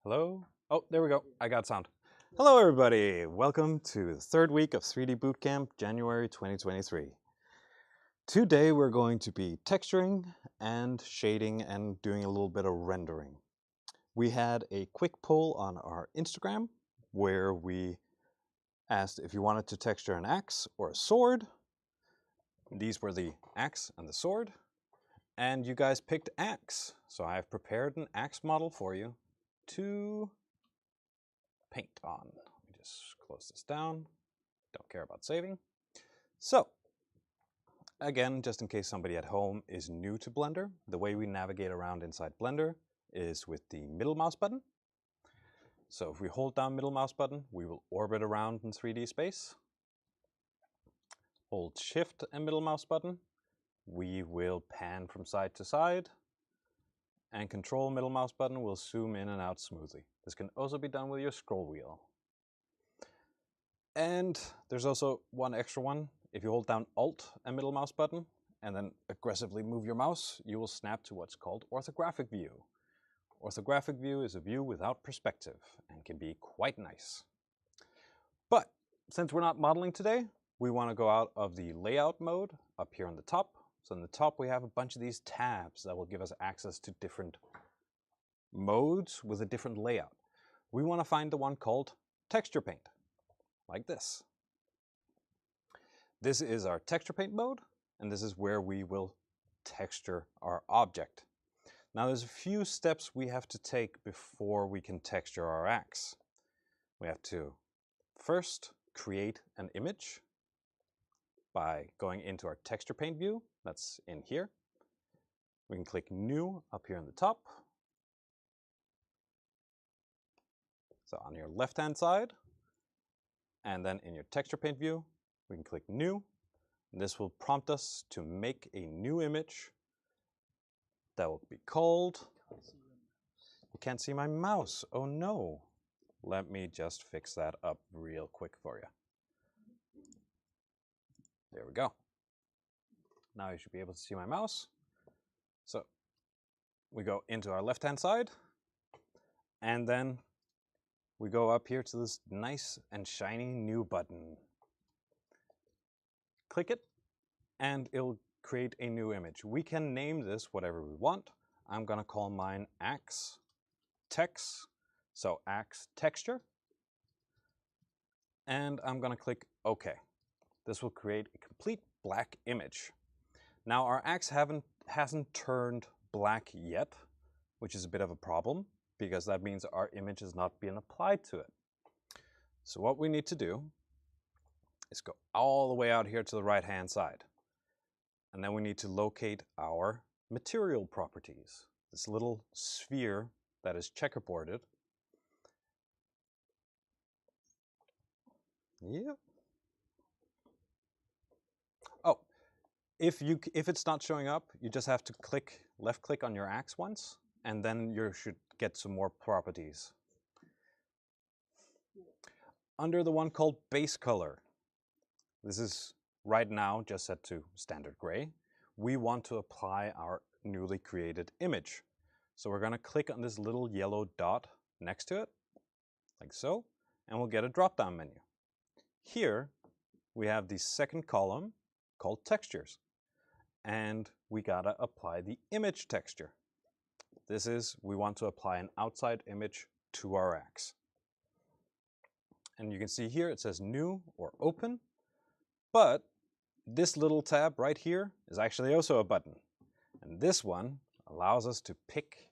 Hello? Oh, there we go. I got sound. Hello, everybody. Welcome to the third week of 3D Bootcamp, January 2023. Today, we're going to be texturing and shading and doing a little bit of rendering. We had a quick poll on our Instagram where we asked if you wanted to texture an axe or a sword. These were the axe and the sword. And you guys picked axe. So I've prepared an axe model for you to paint on. Let me just close this down. Don't care about saving. So, again, just in case somebody at home is new to Blender, the way we navigate around inside Blender is with the middle mouse button. So if we hold down middle mouse button, we will orbit around in 3D space. Hold Shift and middle mouse button, we will pan from side to side. And Control middle mouse button will zoom in and out smoothly. This can also be done with your scroll wheel. And there's also one extra one. If you hold down Alt and middle mouse button and then aggressively move your mouse, you will snap to what's called orthographic view. Orthographic view is a view without perspective and can be quite nice. But since we're not modeling today, we want to go out of the layout mode up here on the top. So on the top, we have a bunch of these tabs that will give us access to different modes with a different layout. We want to find the one called Texture Paint, like this. This is our Texture Paint mode, and this is where we will texture our object. Now there's a few steps we have to take before we can texture our axe. We have to first create an image by going into our Texture Paint view. That's in here. We can click New up here on the top. So on your left-hand side, and then in your Texture Paint view, we can click New. And this will prompt us to make a new image that will be called... You can't see my mouse. Oh no. Let me just fix that up real quick for you. There we go. Now you should be able to see my mouse. So we go into our left-hand side, and then we go up here to this nice and shiny new button. Click it, and it'll create a new image. We can name this whatever we want. I'm going to call mine Axe Text, so Axe Texture. And I'm going to click OK. This will create a complete black image. Now our axe hasn't turned black yet, which is a bit of a problem because that means our image is not being applied to it. So what we need to do is go all the way out here to the right-hand side. And then we need to locate our material properties, this little sphere that is checkerboarded. Yep. Oh, if it's not showing up, you just have to left click on your axe once, and then you should get some more properties. Under the one called base color, this is right now just set to standard gray. We want to apply our newly created image. So we're going to click on this little yellow dot next to it, like so, and we'll get a drop-down menu. Here we have the second column called textures, and we gotta apply the image texture. This is, we want to apply an outside image to our axe. and you can see here it says new or open, but this little tab right here is actually also a button. And this one allows us to pick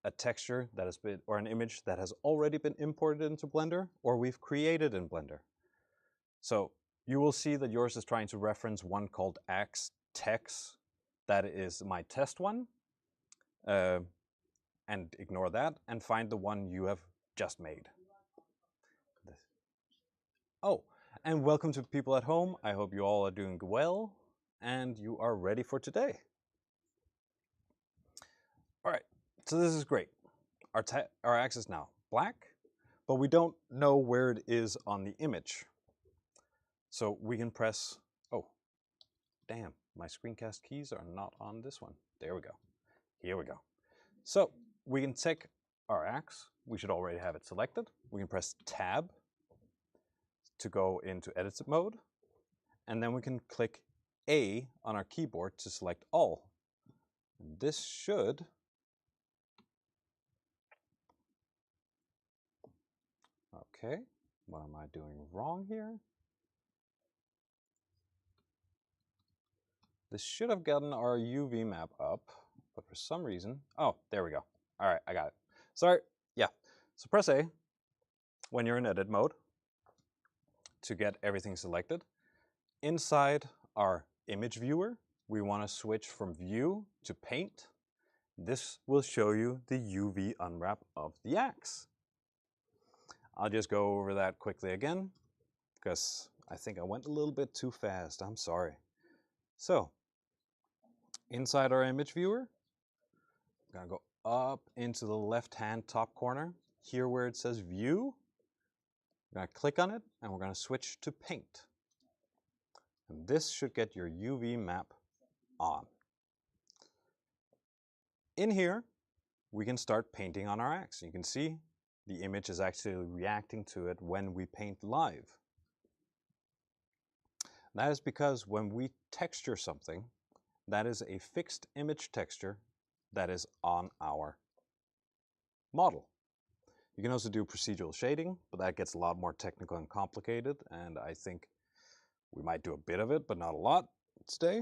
a texture that has been, or an image that has already been imported into Blender or we've created in Blender. So you will see that yours is trying to reference one called Axe Text. That is my test one. And ignore that and find the one you have just made. Oh, and welcome to people at home. I hope you all are doing well and you are ready for today. All right, so this is great. Our axe is now black, but we don't know where it is on the image. So we can press, oh, damn, my screencast keys are not on this one. There we go. Here we go. So we can take our axe. We should already have it selected. We can press Tab to go into edit mode. And then we can click A on our keyboard to select all. And this should okay, what am I doing wrong here? This should have gotten our UV map up, but for some reason, oh, there we go. All right, I got it. Sorry, yeah. So press A when you're in edit mode to get everything selected. Inside our image viewer, we want to switch from view to paint. This will show you the UV unwrap of the axe. I'll just go over that quickly again because I think I went a little bit too fast. I'm sorry. So inside our image viewer, I'm gonna go up into the left-hand top corner, here where it says view. We're gonna click on it and we're gonna switch to paint. And this should get your UV map on. In here, we can start painting on our axe. You can see the image is actually reacting to it when we paint live. That is because when we texture something, that is a fixed image texture that is on our model. You can also do procedural shading, but that gets a lot more technical and complicated, and I think we might do a bit of it, but not a lot today.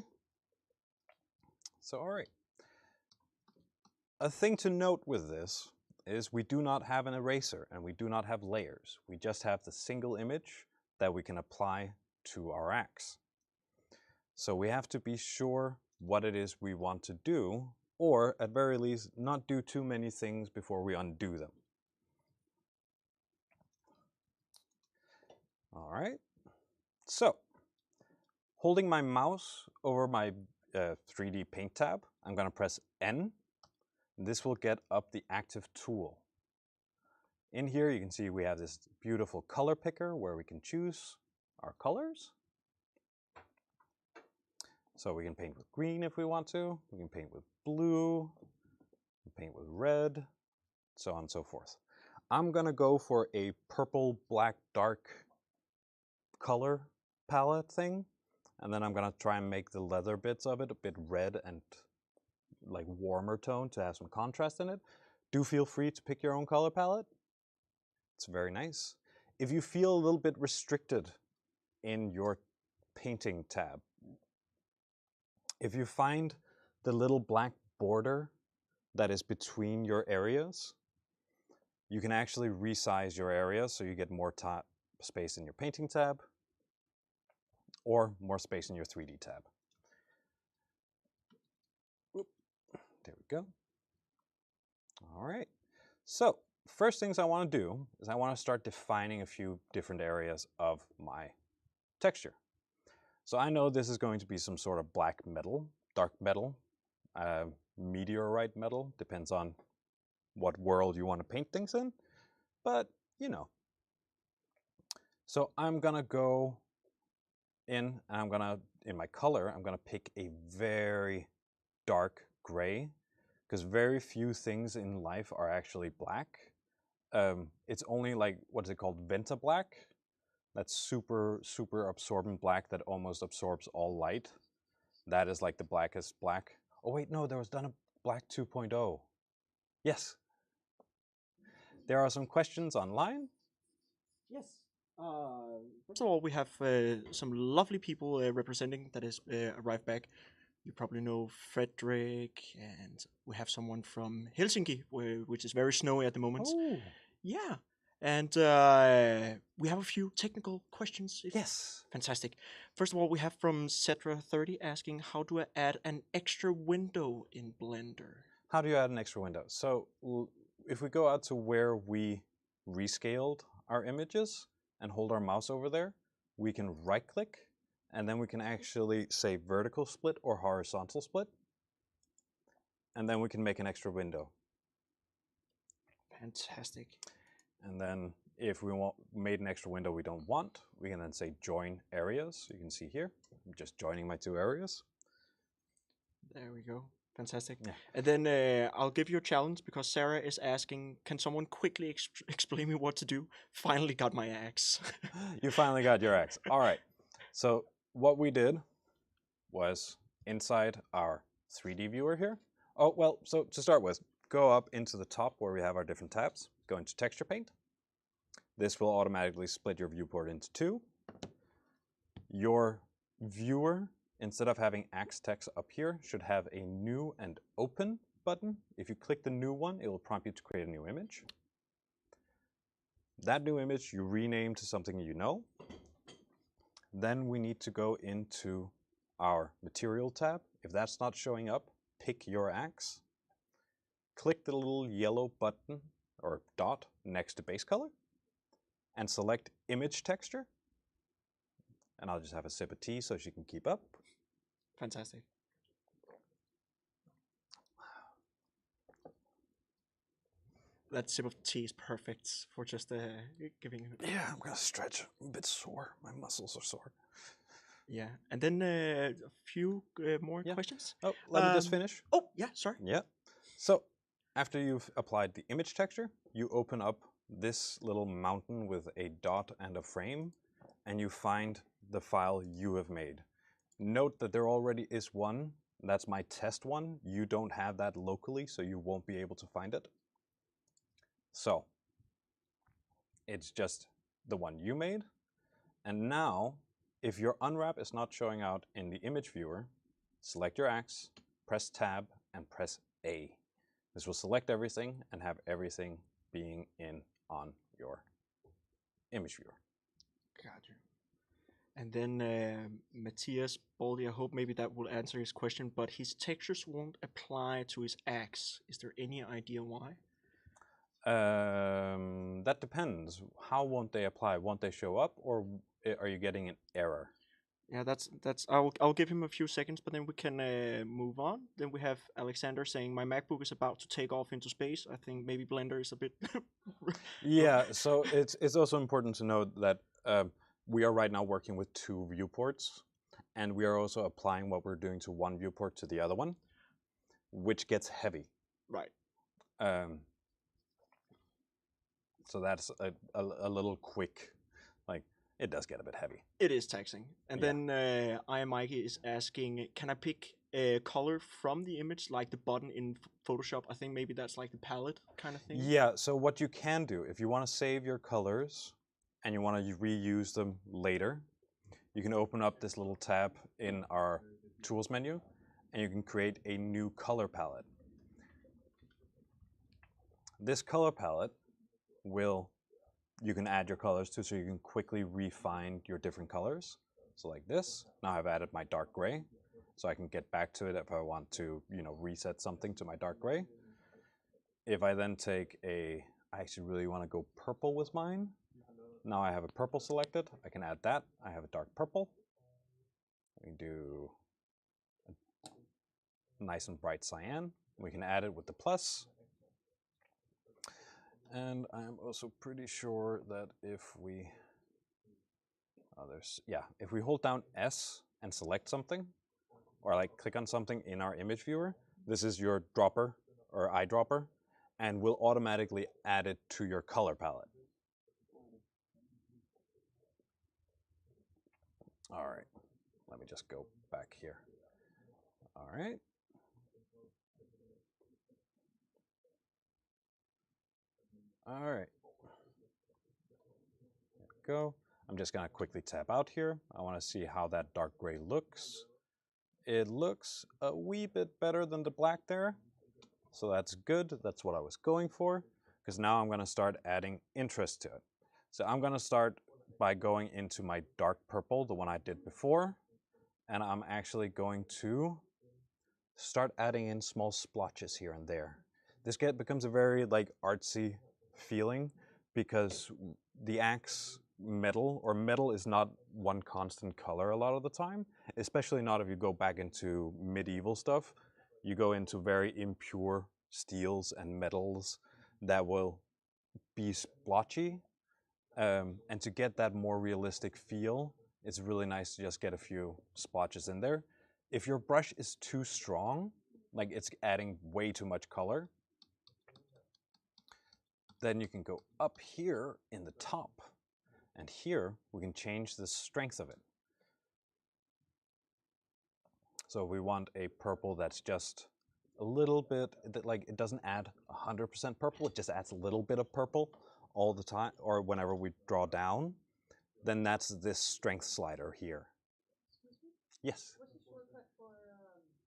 So, all right. A thing to note with this is we do not have an eraser and we do not have layers. We just have the single image that we can apply to our axe. So we have to be sure what it is we want to do, or at very least not do too many things before we undo them. All right, so holding my mouse over my 3D Paint tab, I'm going to press N. This will get up the active tool. In here you can see we have this beautiful color picker where we can choose our colors. So we can paint with green if we want to, we can paint with blue, we can paint with red, so on and so forth. I'm going to go for a purple, black, dark color palette thing, and then I'm going to try and make the leather bits of it a bit red and like warmer tone to have some contrast in it. Do feel free to pick your own color palette. It's very nice. If you feel a little bit restricted in your painting tab, if you find the little black border that is between your areas, you can actually resize your area so you get more space in your painting tab or more space in your 3D tab. Oop, there we go. All right, so first things I want to do is I want to start defining a few different areas of my texture. So I know this is going to be some sort of black metal, dark metal, meteorite metal, depends on what world you want to paint things in, but you know. So I'm gonna go in and in my color, I'm gonna pick a very dark gray, because very few things in life are actually black. It's only like, what is it called, Venta black? That's super, super absorbent black that almost absorbs all light. That is like the blackest black. Oh wait, no, there was done a black 2.0. Yes. There are some questions online. Yes. First of all, we have some lovely people representing that has arrived back. You probably know Frederick, and we have someone from Helsinki, which is very snowy at the moment. Oh, Yeah, and we have a few technical questions. yes. Fantastic. First of all, we have from Cetra30 asking, how do I add an extra window in Blender? How do you add an extra window? So if we go out to where we rescaled our images and hold our mouse over there, we can right click and then we can actually say vertical split or horizontal split. And then we can make an extra window. Fantastic. And then if we made an extra window we don't want, we can then say join areas. You can see here, I'm just joining my two areas. There we go. Fantastic. Yeah. And then I'll give you a challenge because Sarah is asking, can someone quickly explain me what to do? Finally got my axe. You finally got your axe. All right. So what we did was inside our 3D viewer here. Oh, well, so to start with, go up into the top where we have our different tabs. Go into Texture Paint. This will automatically split your viewport into two. Your viewer, instead of having axe text up here, should have a new and open button. If you click the new one, it will prompt you to create a new image. That new image you rename to something you know. Then we need to go into our material tab. If that's not showing up, pick your axe. Click the little yellow button or dot next to base color and select image texture. And I'll just have a sip of tea so she can keep up. Fantastic. That sip of tea is perfect for just giving. Yeah, I'm gonna stretch. I'm a bit sore. My muscles are sore. Yeah, and then a few more questions. Oh, let me just finish. Oh, yeah, sorry. Yeah. So after you've applied the image texture, you open up this little mountain with a dot and a frame, and you find the file you have made. Note that there already is one. That's my test one. You don't have that locally, so you won't be able to find it. So it's just the one you made. And now, if your unwrap is not showing out in the image viewer, select your axe, press tab, and press A. This will select everything and have everything being in on your image viewer. Got you. And then Matthias Baldi, I hope maybe that will answer his question, but his textures won't apply to his axe. Is there any idea why? That depends. How won't they apply? Won't they show up, or are you getting an error? Yeah, that's. I'll give him a few seconds, but then we can move on. Then we have Alexander saying my MacBook is about to take off into space. I think maybe Blender is a bit. Yeah, so it's also important to note that we are right now working with two viewports, and we are also applying what we're doing to one viewport to the other one, which gets heavy. Right. So that's a little quick, like, it does get a bit heavy. It is taxing. And then I am Mikey is asking, can I pick a color from the image, like the button in Photoshop? I think maybe that's like the palette kind of thing. Yeah, so what you can do, if you want to save your colors and you want to reuse them later, you can open up this little tab in our tools menu and you can create a new color palette. This color palette you can add your colors to, so you can quickly refine your different colors. So like this, now I've added my dark gray, so I can get back to it if I want to, reset something to my dark gray. If I then take I actually really want to go purple with mine. Now I have a purple selected, I can add that. I have a dark purple. We can do a nice and bright cyan. We can add it with the plus. And I'm also pretty sure that if we hold down S and select something, or like click on something in our image viewer, this is your dropper or eyedropper, and we'll automatically add it to your color palette. All right, let me just go back here. All right. All right. There we go. I'm just going to quickly tap out here. I want to see how that dark gray looks. It looks a wee bit better than the black there. So that's good. That's what I was going for. Because now I'm going to start adding interest to it. So I'm going to start by going into my dark purple, the one I did before. And I'm actually going to start adding in small splotches here and there. This becomes a very like artsy feeling because the axe metal is not one constant color a lot of the time, especially not if you go back into medieval stuff. You go into very impure steels and metals that will be splotchy. And to get that more realistic feel, it's really nice to just get a few splotches in there. If your brush is too strong, like it's adding way too much color, then you can go up here in the top, and here we can change the strength of it. So we want a purple that's just a little bit, like it doesn't add 100% purple, it just adds a little bit of purple all the time, or whenever we draw down, then that's this strength slider here. Yes? What's the shortcut for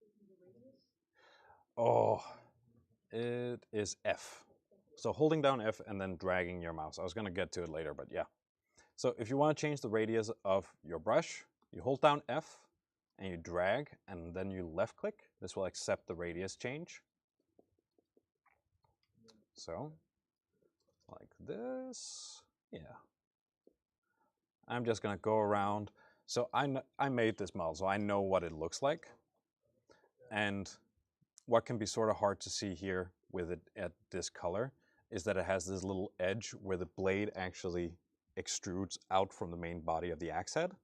taking the radius? Oh, it is F. So holding down F and then dragging your mouse. I was going to get to it later, but yeah. So if you want to change the radius of your brush, you hold down F and you drag and then you left click. This will accept the radius change. So like this, yeah. I'm just going to go around. So I made this model, so I know what it looks like. And what can be sort of hard to see here with it at this color is that it has this little edge where the blade actually extrudes out from the main body of the axe head.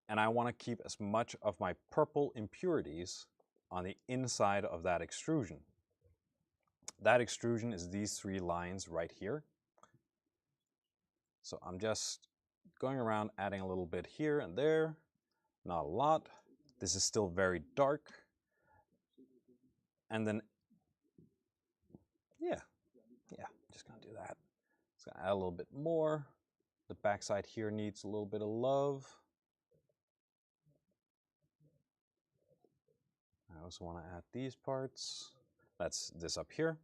And I want to keep as much of my purple impurities on the inside of that extrusion. That extrusion is these three lines right here. So I'm just going around adding a little bit here and there, not a lot. This is still very dark. And then, yeah, just gonna do that. Just gonna add a little bit more. The backside here needs a little bit of love. I also want to add these parts. That's this up here.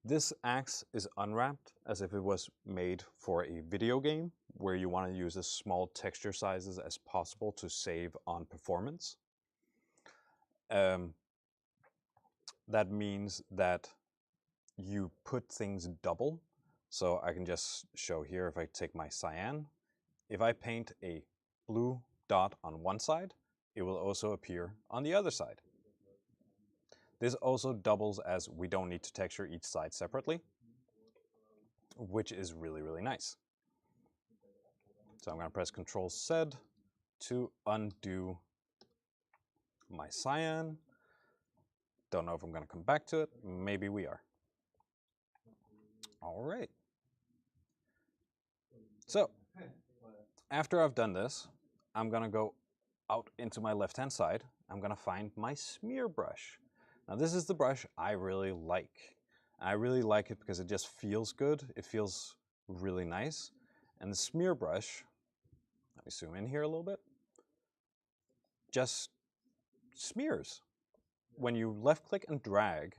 This axe is unwrapped as if it was made for a video game where you want to use as small texture sizes as possible to save on performance. That means that you put things double. So I can just show here if I take my cyan. If I paint a blue dot on one side, it will also appear on the other side. This also doubles as we don't need to texture each side separately, which is really, really nice. So I'm going to press Ctrl-Z to undo my cyan. Don't know if I'm going to come back to it. Maybe we are. All right. So after I've done this, I'm going to go out into my left-hand side. I'm going to find my smear brush. Now this is the brush I really like. I really like it because it just feels good. It feels really nice. And the smear brush, let me zoom in here a little bit, just smears. When you left click and drag,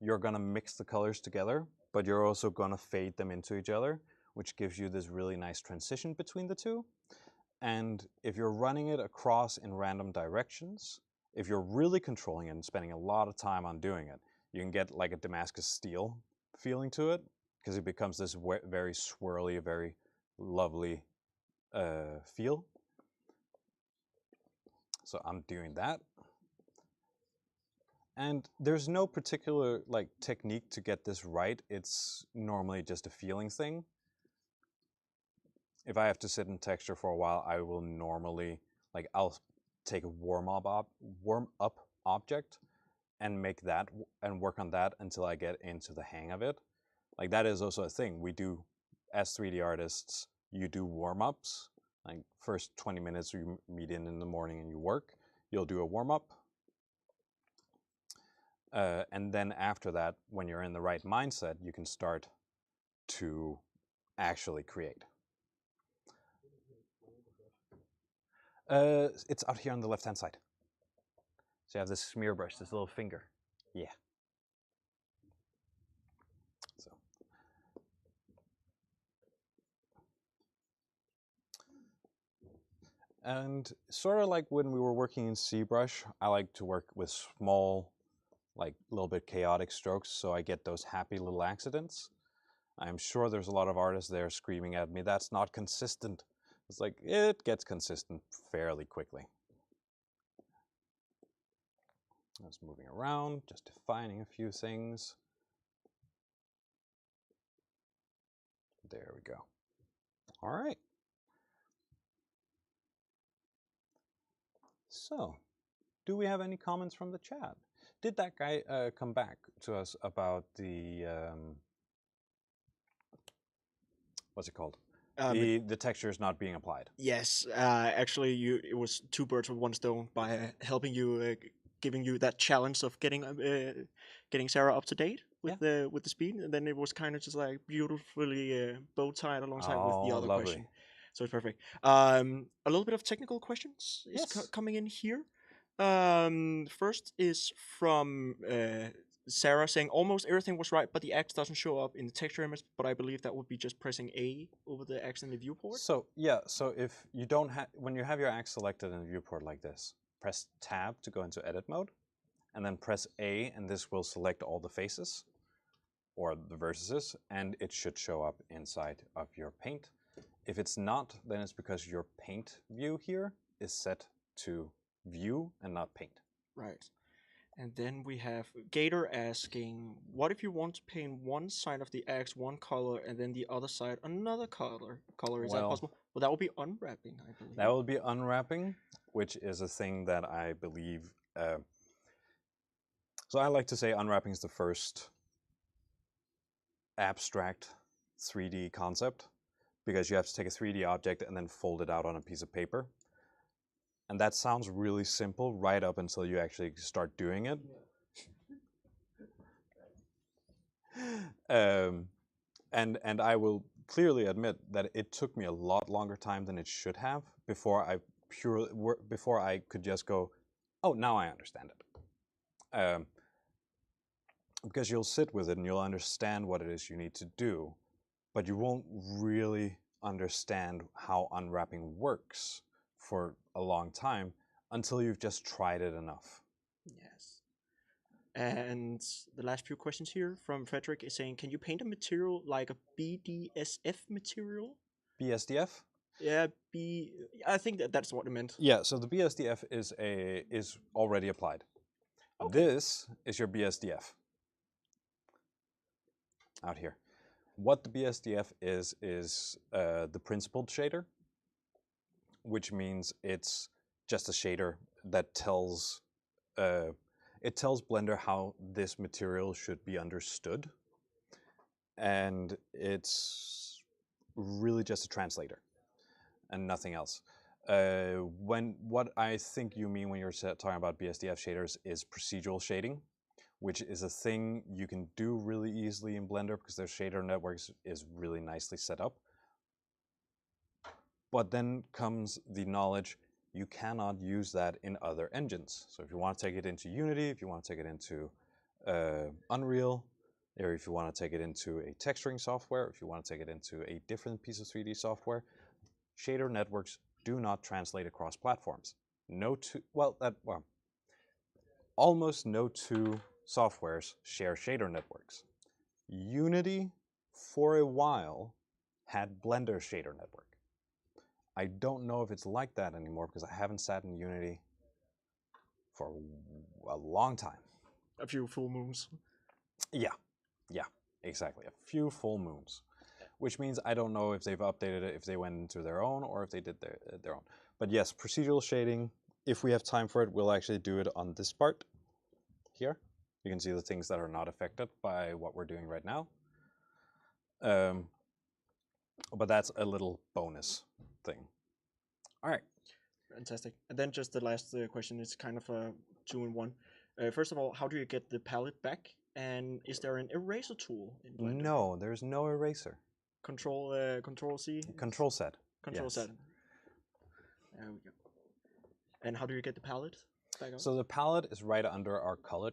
you're gonna mix the colors together, but you're also gonna fade them into each other, which gives you this really nice transition between the two. And if you're running it across in random directions, if you're really controlling it and spending a lot of time on doing it, you can get like a Damascus steel feeling to it because it becomes this very swirly, very lovely feel. So I'm doing that. And there's no particular like technique to get this right. It's normally just a feeling thing. If I have to sit in texture for a while, I will normally, like I'll take a warm up object and make that and work on that until I get into the hang of it. Like that is also a thing we do as 3D artists. You do warm-ups, like first 20 minutes you meet in the morning and you work. You'll do a warm-up. And then after that, when you're in the right mindset, you can start to actually create. It's out here on the left-hand side. So you have this smear brush, this little finger. Yeah. So. And sort of like when we were working in ZBrush, I like to work with small, like a little bit chaotic strokes, so I get those happy little accidents. I'm sure there's a lot of artists there screaming at me, that's not consistent. It's like, it gets consistent fairly quickly. Just moving around, just defining a few things. There we go. All right. So, do we have any comments from the chat? Did that guy come back to us about the, what's it called? The textures not being applied. Yes, actually, it was two birds with one stone by helping you, giving you that challenge of getting Sarah up to date with the speed, and then it was kind of just like beautifully bow tied alongside with the other lovely. question. So it's perfect. A little bit of technical questions is Yes. coming in here. First is from Sarah saying almost everything was right, but the X doesn't show up in the texture image. But I believe that would be just pressing A over the X in the viewport. So yeah, so if you don't have, when you have your X selected in the viewport like this, press Tab to go into edit mode, and then press A, and this will select all the faces or the vertices, and it should show up inside of your paint. If it's not, then it's because your paint view here is set to view and not paint. Right. And then we have Gator asking, what if you want to paint one side of the X one color and then the other side another color? Is that possible? Well, that would be unwrapping, I believe. That will be unwrapping, which is a thing that I believe. So I like to say unwrapping is the first abstract 3D concept, because you have to take a 3D object and then fold it out on a piece of paper. And that sounds really simple right up until you actually start doing it. And I will clearly admit that it took me a lot longer time than it should have before I could just go, oh, now I understand it. Because you'll sit with it and you'll understand what it is you need to do, but you won't really understand how unwrapping works for a long time until you've just tried it enough. Yes. And the last few questions here from Frederick is saying, can you paint a material like a BDSF material? BSDF? Yeah, I think that's what it meant. Yeah, so the BSDF is already applied. Okay. This is your BSDF out here. What the BSDF is the principled shader, which means it's just a shader that tells Blender how this material should be understood, and it's really just a translator and nothing else. What I think you mean when you're talking about BSDF shaders is procedural shading, which is a thing you can do really easily in Blender because their shader networks is really nicely set up. But then comes the knowledge you cannot use that in other engines. So if you want to take it into Unity, if you want to take it into Unreal, or if you want to take it into a texturing software, if you want to take it into a different piece of 3D software, shader networks do not translate across platforms. Almost no two softwares share shader networks. Unity, for a while, had Blender shader network. I don't know if it's like that anymore because I haven't sat in Unity for a long time. A few full moons. Yeah, exactly. A few full moons. Which means I don't know if they've updated it, if they went into their own, or if they did their own. But yes, procedural shading, if we have time for it, we'll actually do it on this part here. You can see the things that are not affected by what we're doing right now. But that's a little bonus thing. All right. Fantastic. And then just the last question is kind of a 2-in-1. First of all, how do you get the palette back? And is there an eraser tool in Blender? No, there's no eraser. Control C? Control set. Control set. There we go. And how do you get the palette back on? So the palette is right under our color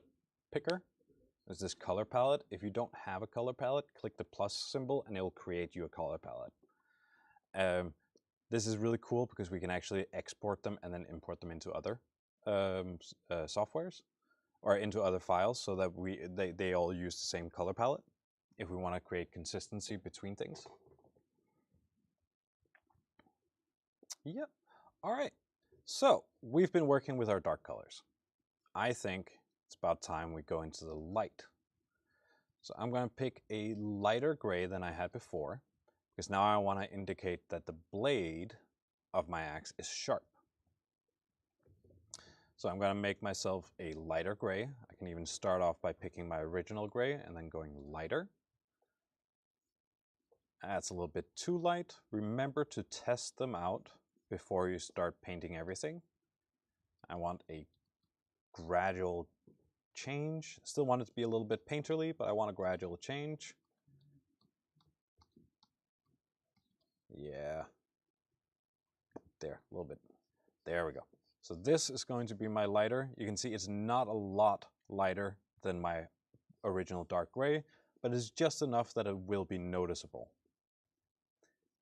picker. There's this color palette. If you don't have a color palette, click the plus symbol and it will create you a color palette. This is really cool because we can actually export them and then import them into other softwares or into other files so that they all use the same color palette if we want to create consistency between things. Yep. All right. So we've been working with our dark colors. I think it's about time we go into the light. So I'm going to pick a lighter gray than I had before, because now I want to indicate that the blade of my axe is sharp. So I'm going to make myself a lighter gray. I can even start off by picking my original gray and then going lighter. That's a little bit too light. Remember to test them out before you start painting everything. I want a gradual change. Still want it to be a little bit painterly, but I want a gradual change. Yeah. There, a little bit. There we go. So this is going to be my lighter. You can see it's not a lot lighter than my original dark gray, but it's just enough that it will be noticeable.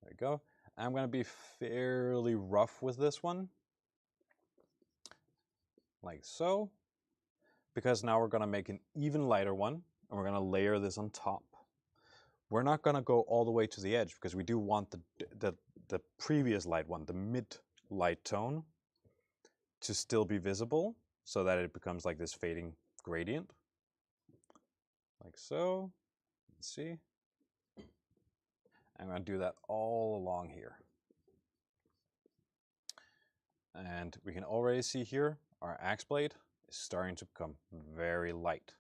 There we go. I'm going to be fairly rough with this one, like so, because now we're going to make an even lighter one, and we're going to layer this on top. We're not going to go all the way to the edge because we do want the previous light one, the mid light tone, to still be visible so that it becomes like this fading gradient, like so. Let's see. I'm going to do that all along here. And we can already see here our axe blade is starting to become very light.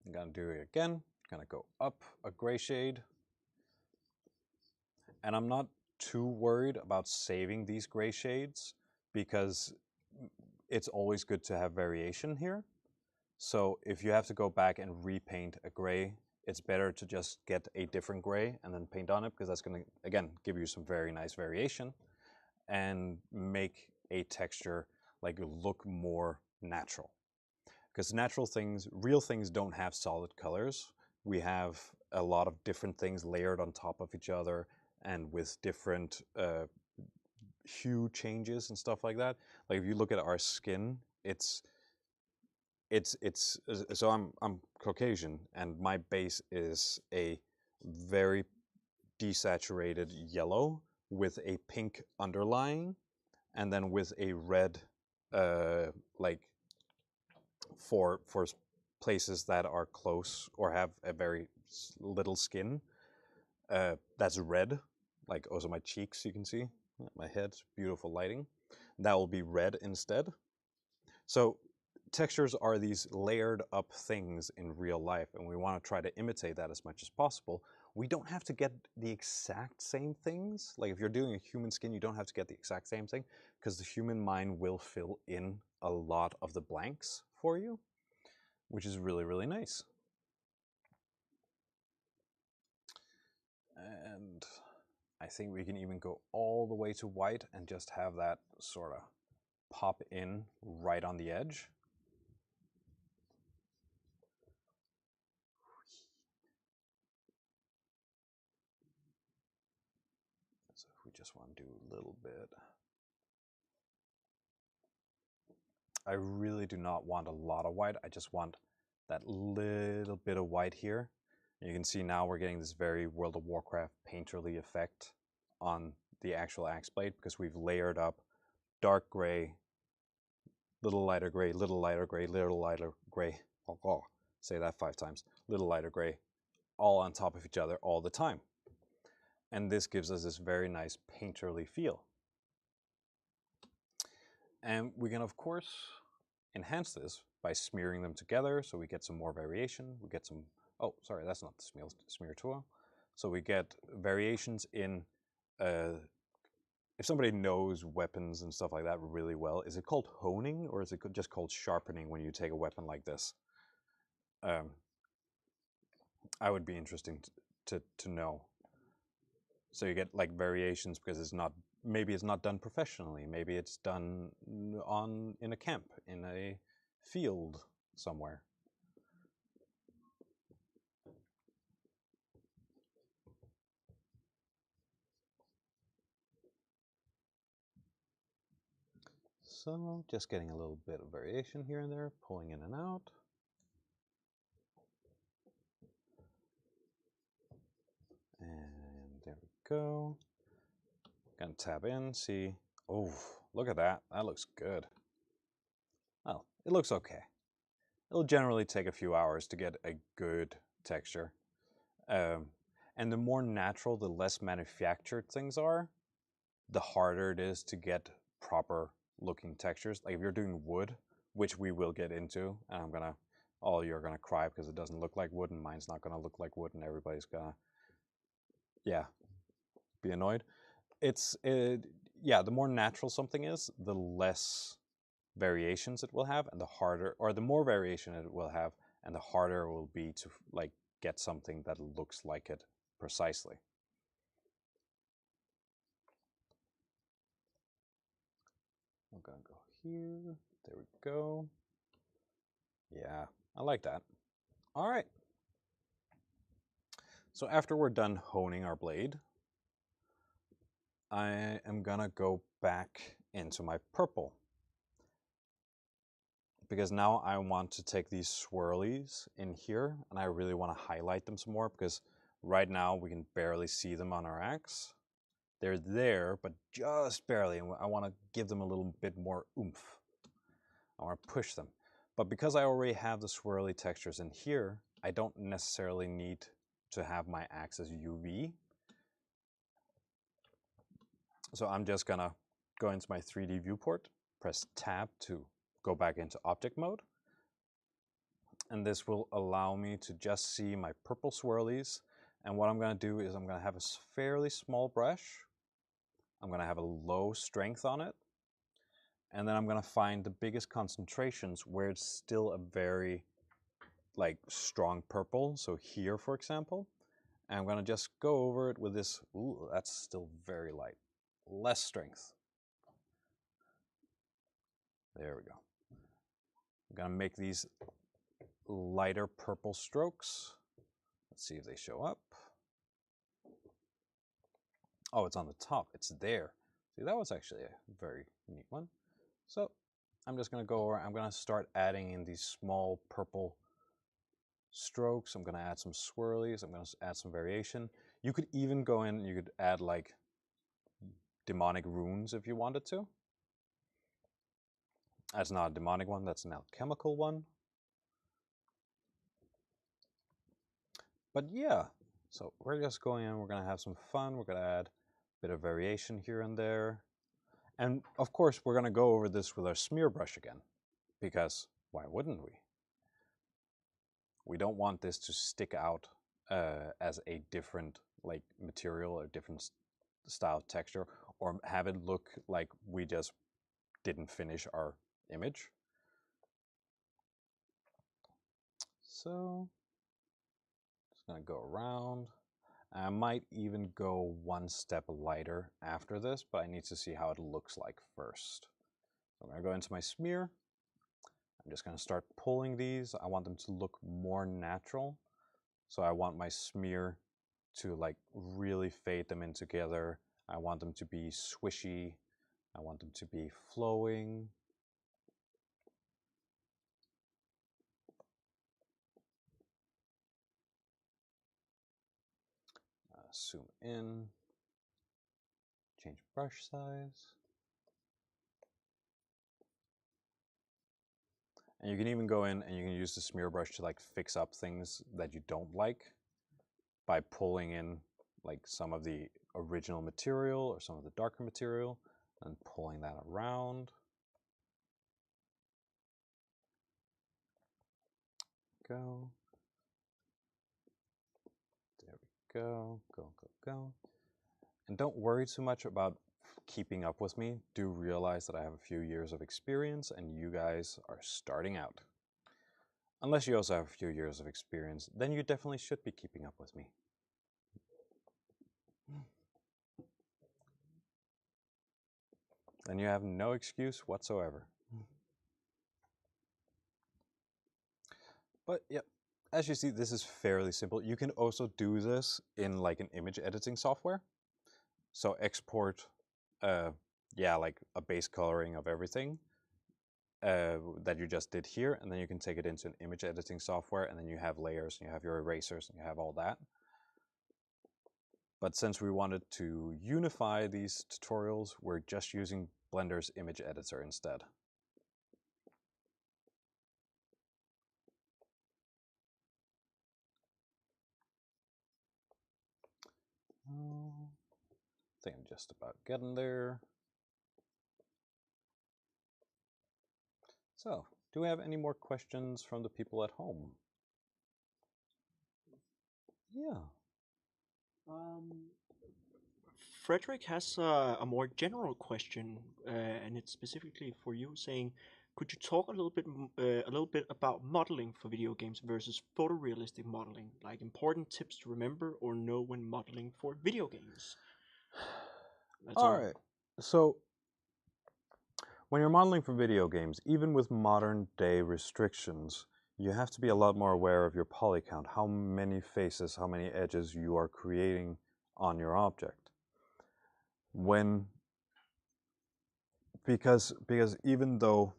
I'm going to do it again. I'm going to go up a gray shade. And I'm not too worried about saving these gray shades because it's always good to have variation here. So if you have to go back and repaint a gray, it's better to just get a different gray and then paint on it, because that's going to, again, give you some very nice variation and make a texture like look more natural. Because natural things, real things don't have solid colors. We have a lot of different things layered on top of each other and with different hue changes and stuff like that. Like if you look at our skin, so I'm Caucasian, and my base is a very desaturated yellow with a pink underlying, and then with a red, like for places that are close or have a very little skin, that's red. Like also my cheeks, you can see my head, beautiful lighting. That will be red instead. So textures are these layered up things in real life, and we want to try to imitate that as much as possible. We don't have to get the exact same things. Like if you're doing a human skin, you don't have to get the exact same thing, because the human mind will fill in a lot of the blanks for you, which is really, really nice. And I think we can even go all the way to white and just have that sort of pop in right on the edge. So if we just want to do a little bit. I really do not want a lot of white. I just want that little bit of white here. And you can see now we're getting this very World of Warcraft painterly effect on the actual axe blade, because we've layered up dark gray, little lighter gray, little lighter gray, little lighter gray. Oh, say that 5 times. Little lighter gray, all on top of each other all the time. And this gives us this very nice painterly feel. And we can, of course, enhance this by smearing them together so we get some more variation. We get some, oh, sorry, that's not the smear tool. So we get variations in, if somebody knows weapons and stuff like that really well, is it called honing, or is it just called sharpening when you take a weapon like this? I would be interesting to know. So you get like variations because it's not, maybe it's not done professionally. Maybe it's done in a camp, in a field somewhere. So just getting a little bit of variation here and there, pulling in and out. And there we go. Gonna tap in, see. Oh, look at that. That looks good. Well, it looks okay. It'll generally take a few hours to get a good texture. And the more natural, the less manufactured things are, the harder it is to get proper looking textures. Like if you're doing wood, which we will get into, and all you're gonna cry because it doesn't look like wood, and mine's not gonna look like wood, and everybody's gonna, yeah, be annoyed. Yeah, the more natural something is, the less variations it will have, and the harder, or the more variation it will have, and the harder it will be to like get something that looks like it precisely. I'm gonna go here. There we go. Yeah, I like that. All right. So after we're done honing our blade, I am gonna go back into my purple, because now I want to take these swirlies in here and I really want to highlight them some more, because right now we can barely see them on our axe. They're there, but just barely, and I want to give them a little bit more oomph. I want to push them. But because I already have the swirly textures in here, I don't necessarily need to have my axe as UV. So I'm just gonna go into my 3D viewport, press tab to go back into object mode. And this will allow me to just see my purple swirlies. And what I'm gonna do is I'm gonna have a fairly small brush. I'm gonna have a low strength on it. And then I'm gonna find the biggest concentrations where it's still a very like strong purple. So here, for example, and I'm gonna just go over it with this. Ooh, that's still very light. Less strength. There we go. I'm gonna make these lighter purple strokes. Let's see if they show up. Oh, it's on the top. It's there. See, that was actually a very neat one. So I'm just gonna go over, I'm gonna start adding in these small purple strokes. I'm gonna add some swirlies. I'm gonna add some variation. You could even go in, you could add like demonic runes if you wanted to. That's not a demonic one, that's an alchemical one. But yeah, so we're just going in, we're gonna have some fun, we're gonna add a bit of variation here and there. And of course, we're gonna go over this with our smear brush again, because why wouldn't we? We don't want this to stick out as a different like material or different style of texture, or have it look like we just didn't finish our image. So just gonna go around. I might even go one step lighter after this, but I need to see how it looks like first. So I'm gonna go into my smear. I'm just gonna start pulling these. I want them to look more natural. So I want my smear to like really fade them in together. I want them to be swishy. I want them to be flowing. Zoom in, change brush size. And you can even go in and you can use the smear brush to like fix up things that you don't like by pulling in like some of the original material or some of the darker material and pulling that around. Go. There we go. Go, go, go. And don't worry too much about keeping up with me. Do realize that I have a few years of experience and you guys are starting out. Unless you also have a few years of experience, then you definitely should be keeping up with me. And you have no excuse whatsoever. But yep, as you see, this is fairly simple. You can also do this in like an image editing software. So export, like a base coloring of everything that you just did here, and then you can take it into an image editing software, and then you have layers, and you have your erasers, and you have all that. But since we wanted to unify these tutorials, we're just using Blender's image editor instead. I think I'm just about getting there. So, do we have any more questions from the people at home? Yeah. Frederick has a more general question, and it's specifically for you, saying, could you talk a little bit about modeling for video games versus photorealistic modeling, like important tips to remember or know when modeling for video games? That's all right. So, when you're modeling for video games, even with modern day restrictions, you have to be a lot more aware of your poly count, how many faces, how many edges you are creating on your object. Because even though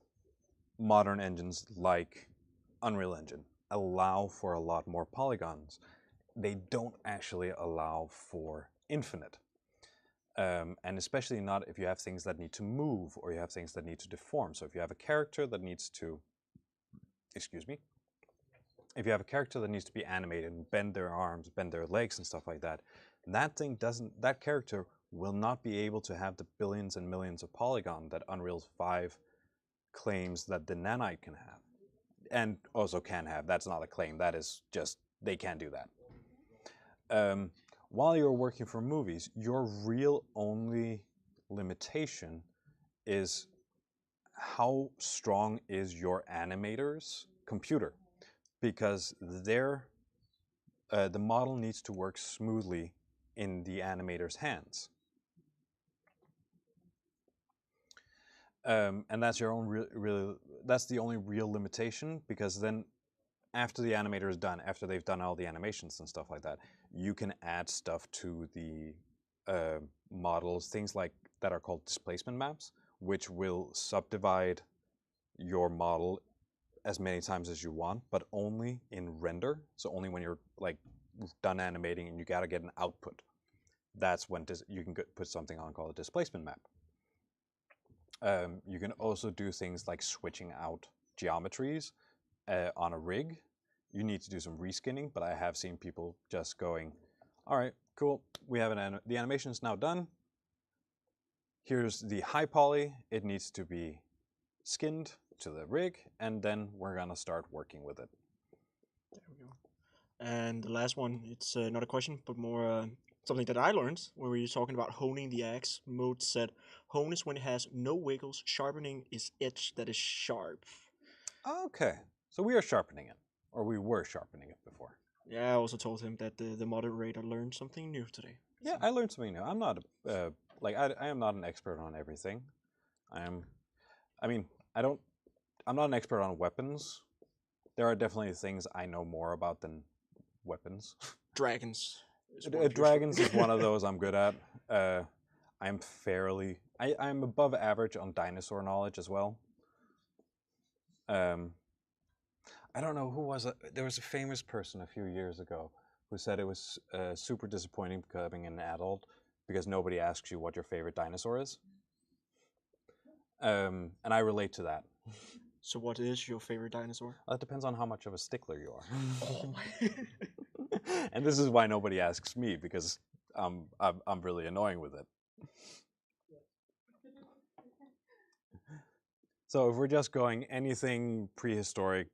modern engines like Unreal Engine allow for a lot more polygons, they don't actually allow for infinite. And especially not if you have things that need to move or you have things that need to deform. So if you have a character that needs to, if you have a character that needs to be animated and bend their arms, bend their legs and stuff like that, that character will not be able to have the billions and millions of polygon that Unreal 5 claims that the nanite can have. And also can have. That's not a claim. That is just, they can't do that. While you're working for movies, your real only limitation is how strong is your animator's computer, because the model needs to work smoothly in the animator's hands. And that's your own that's the only real limitation, because then after the animator is done, after they've done all the animations and stuff like that, you can add stuff to the models, things like that are called displacement maps, which will subdivide your model as many times as you want, but only in render. So only when you're like done animating and you gotta get an output. That's when you can put something on called a displacement map. You can also do things like switching out geometries on a rig. You need to do some reskinning, but I have seen people just going, all right, cool, we have the animation is now done. Here's the high poly, it needs to be skinned to the rig, and then we're gonna start working with it. There we go. And the last one, it's not a question, but more something that I learned when we were talking about honing the axe. Mode said, hone is when it has no wiggles, sharpening is edge that is sharp. Okay, so we are sharpening it, or we were sharpening it before. Yeah, I also told him that the moderator learned something new today. Yeah, I learned something new. I'm not I am not an expert on everything. I'm not an expert on weapons. There are definitely things I know more about than weapons. Dragons. Dragons is one of those I'm good at. I'm above average on dinosaur knowledge as well. I don't know who was it. There was a famous person a few years ago who said it was super disappointing becoming an adult because nobody asks you what your favorite dinosaur is. And I relate to that. So what is your favorite dinosaur? It depends on how much of a stickler you are. Oh my. And this is why nobody asks me, because I'm really annoying with it. So if we're just going anything prehistoric,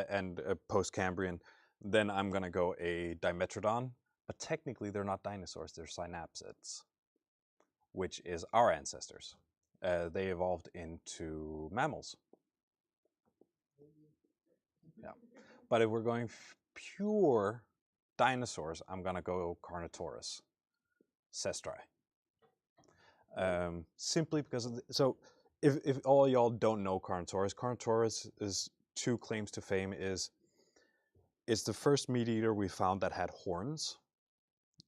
and post-Cambrian, then I'm gonna go a Dimetrodon. But technically, they're not dinosaurs; they're synapsids, which is our ancestors. They evolved into mammals. Yeah. But if we're going pure dinosaurs, I'm gonna go Carnotaurus sestri. Simply because of so if all y'all don't know Carnotaurus is two claims to fame is it's the first meat eater we found that had horns.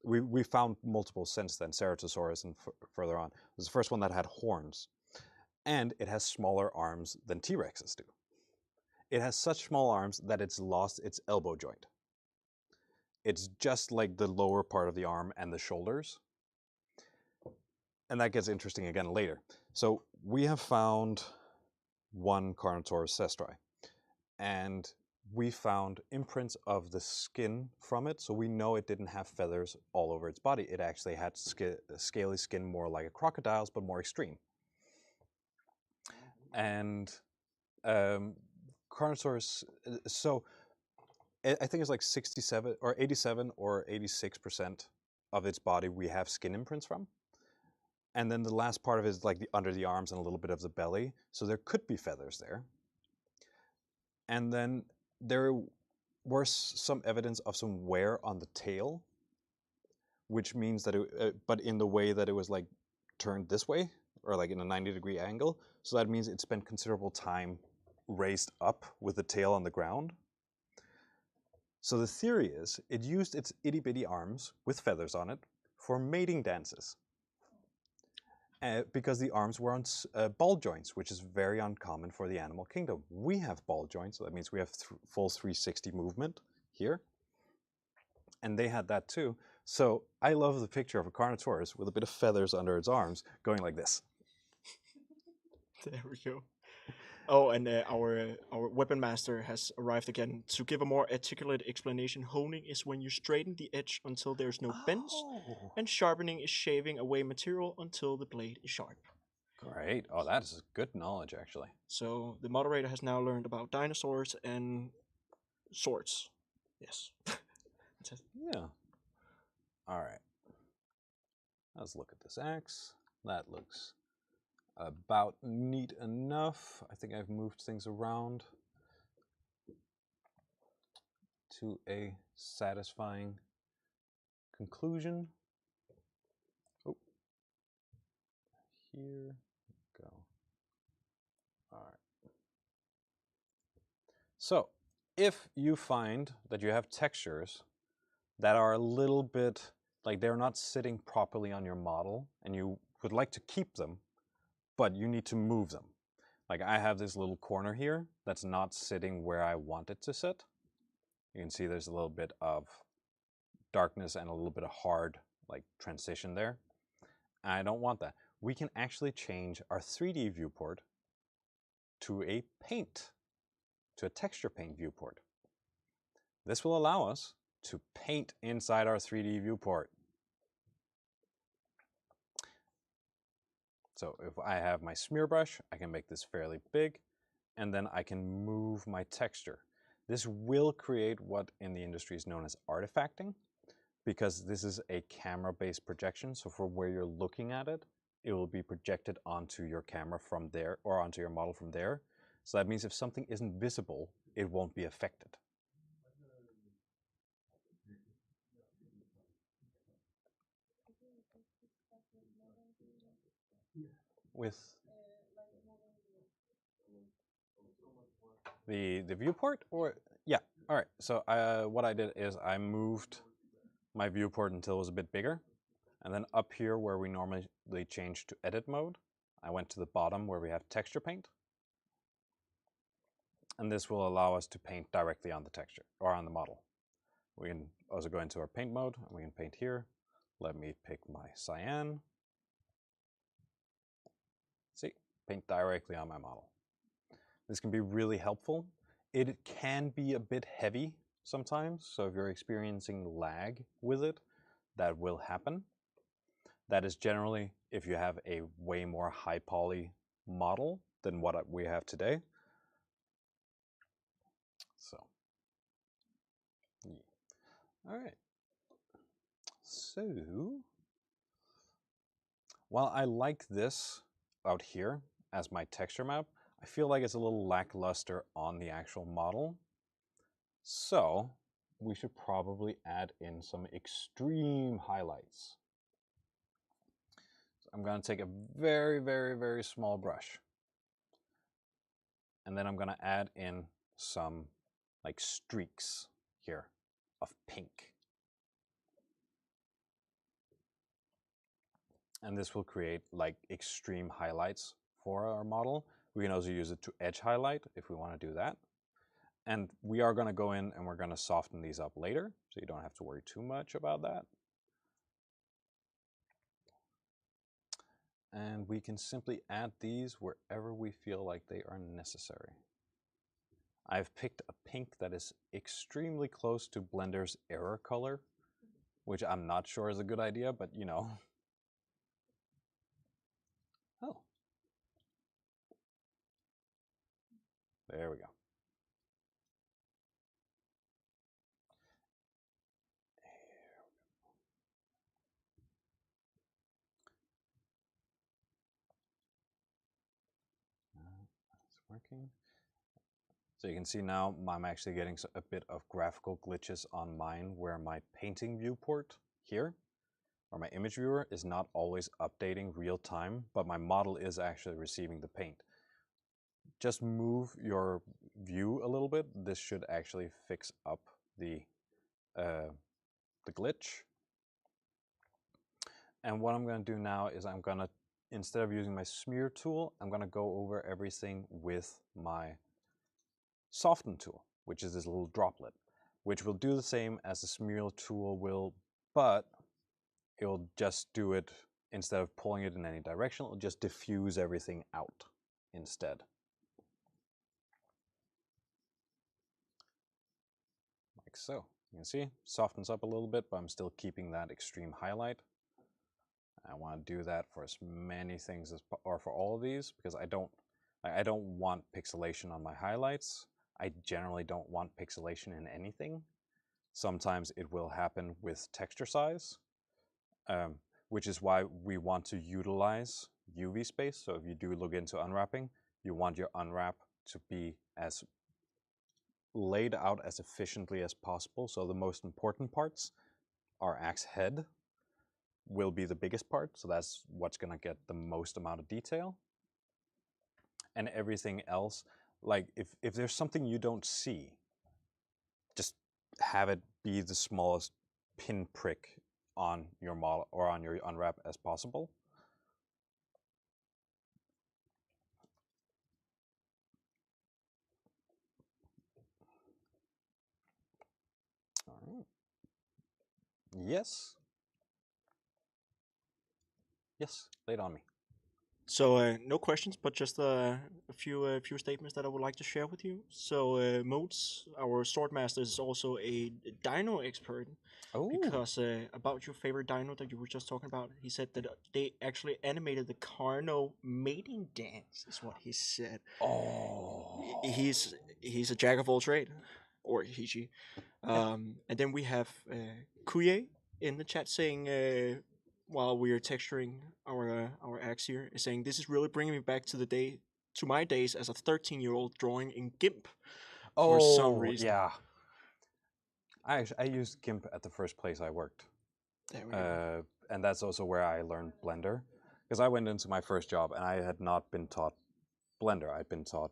We found multiple since then, Ceratosaurus and further on. It was the first one that had horns. And it has smaller arms than T-Rexes do. It has such small arms that it's lost its elbow joint. It's just like the lower part of the arm and the shoulders. And that gets interesting again later. So we have found one Carnotaurus sestri. And we found imprints of the skin from it, so we know it didn't have feathers all over its body. It actually had scaly skin more like a crocodile's, but more extreme. And Carnotaurus, so I think it's like 67 or 87 or 86% of its body we have skin imprints from. And then the last part of it is like the under the arms and a little bit of the belly. So there could be feathers there. And then there was some evidence of some wear on the tail, which means that but in the way that it was like turned this way or like in a 90-degree angle. So that means it spent considerable time raised up with the tail on the ground. So the theory is it used its itty bitty arms with feathers on it for mating dances. Because the arms were on ball joints, which is very uncommon for the animal kingdom. We have ball joints, so that means we have full 360 movement here. And they had that too. So I love the picture of a Carnotaurus with a bit of feathers under its arms going like this. There we go. Oh, and our weapon master has arrived again. To give a more articulate explanation, honing is when you straighten the edge until there's no bends, and sharpening is shaving away material until the blade is sharp. Great. Oh, that is good knowledge, actually. So the moderator has now learned about dinosaurs and swords. Yes. Yeah. All right. Let's look at this axe. That looks about neat enough. I think I've moved things around to a satisfying conclusion. Oh, here we go. All right. So if you find that you have textures that are a little bit like they're not sitting properly on your model and you would like to keep them, but you need to move them. Like I have this little corner here that's not sitting where I want it to sit. You can see there's a little bit of darkness and a little bit of hard like transition there. And I don't want that. We can actually change our 3D viewport to a paint, to a texture paint viewport. This will allow us to paint inside our 3D viewport. So if I have my smear brush, I can make this fairly big, and then I can move my texture. This will create what in the industry is known as artifacting, because this is a camera-based projection. So for where you're looking at it, it will be projected onto your camera from there or onto your model from there. So that means if something isn't visible, it won't be affected. With the viewport, or yeah, all right. So what I did is I moved my viewport until it was a bit bigger, and then up here where we normally change to edit mode, I went to the bottom where we have texture paint, and this will allow us to paint directly on the texture or on the model. We can also go into our paint mode and we can paint here. Let me pick my cyan. See, paint directly on my model. This can be really helpful. It can be a bit heavy sometimes, so if you're experiencing lag with it, that will happen. That is generally if you have a way more high poly model than what we have today. So, yeah. All right. So, while I like this out here as my texture map, I feel like it's a little lackluster on the actual model. So we should probably add in some extreme highlights. So I'm going to take a very, very, very small brush. And then I'm going to add in some like streaks here of pink. And this will create like extreme highlights for our model. We can also use it to edge highlight if we want to do that. And we are going to go in and we're going to soften these up later, so you don't have to worry too much about that. And we can simply add these wherever we feel like they are necessary. I've picked a pink that is extremely close to Blender's error color, which I'm not sure is a good idea, but you know. Oh. There we go. It's working. So you can see now I'm actually getting a bit of graphical glitches on mine where my painting viewport here, or my image viewer, is not always updating real time, but my model is actually receiving the paint. Just move your view a little bit. This should actually fix up the glitch. And what I'm going to do now is I'm going to, instead of using my smear tool, I'm going to go over everything with my soften tool, which is this little droplet, which will do the same as the smear tool will, but it will just do it, instead of pulling it in any direction, it'll just diffuse everything out instead. Like so. You can see, softens up a little bit, but I'm still keeping that extreme highlight. I want to do that for as many things as, or for all of these, because I don't want pixelation on my highlights. I generally don't want pixelation in anything. Sometimes it will happen with texture size, which is why we want to utilize UV space. So if you do look into unwrapping, you want your unwrap to be as laid out as efficiently as possible. So the most important parts, our axe head, will be the biggest part. So that's what's going to get the most amount of detail. And everything else, like if there's something you don't see, just have it be the smallest pinprick on your model or on your unwrap as possible. All right. Yes. Yes, lay it on me. So no questions, but just a few statements that I would like to share with you. So Modes, our swordmaster, is also a dino expert. Oh. Because about your favorite dino that you were just talking about, he said that they actually animated the Carno mating dance. Is what he said. Oh. He's a jack of all trade, or he. And then we have Kuye in the chat saying, while we are texturing our axe here, is saying this is really bringing me back to my days as a 13-year-old drawing in GIMP. For some reason. Yeah. I used GIMP at the first place I worked. There we go. And that's also where I learned Blender, because I went into my first job and I had not been taught Blender. I'd been taught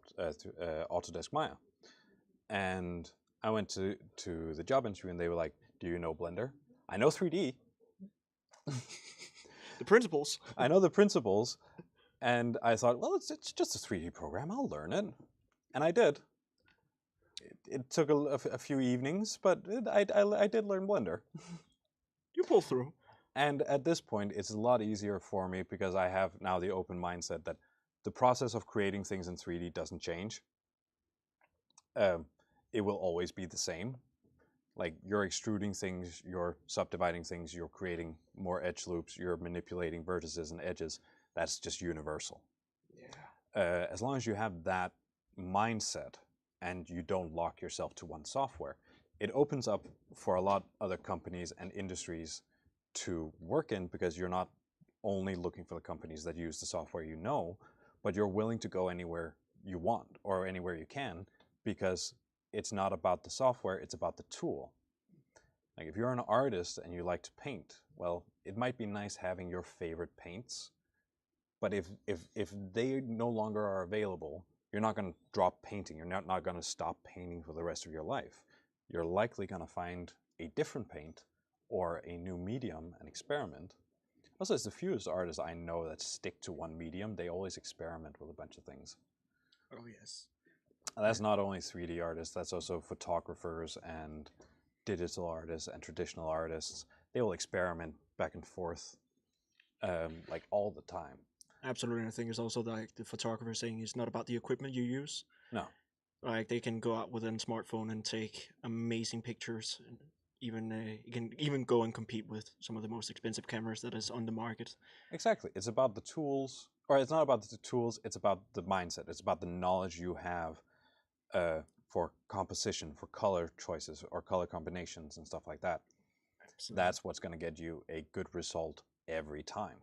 Autodesk Maya. And I went to the job interview and they were like, do you know Blender? I know 3D. The principles. I know the principles. And I thought, well, it's just a 3D program. I'll learn it. And I did. It took a few evenings, but I did learn Blender. You pull through. And at this point, it's a lot easier for me because I have now the open mindset that the process of creating things in 3D doesn't change. It will always be the same. Like, you're extruding things, you're subdividing things, you're creating more edge loops, you're manipulating vertices and edges. That's just universal. Yeah. As long as you have that mindset and you don't lock yourself to one software, it opens up for a lot of other companies and industries to work in, because you're not only looking for the companies that use the software you know, but you're willing to go anywhere you want or anywhere you can, because it's not about the software, it's about the tool. Like if you're an artist and you like to paint, well, it might be nice having your favorite paints, but if they no longer are available, you're not going to drop painting. You're not going to stop painting for the rest of your life. You're likely going to find a different paint or a new medium and experiment. Also, it's the fewest artists I know that stick to one medium. They always experiment with a bunch of things. Oh yes. And that's not only 3D artists, that's also photographers and digital artists and traditional artists. They will experiment back and forth like all the time. Absolutely. I think it's also like the photographer saying it's not about the equipment you use. No. Like they can go out with a smartphone and take amazing pictures, and even you can even go and compete with some of the most expensive cameras that is on the market. Exactly. It's about the tools, or it's not about the tools, it's about the mindset. It's about the knowledge you have for composition, for color choices, or color combinations and stuff like that. Absolutely. That's what's going to get you a good result every time.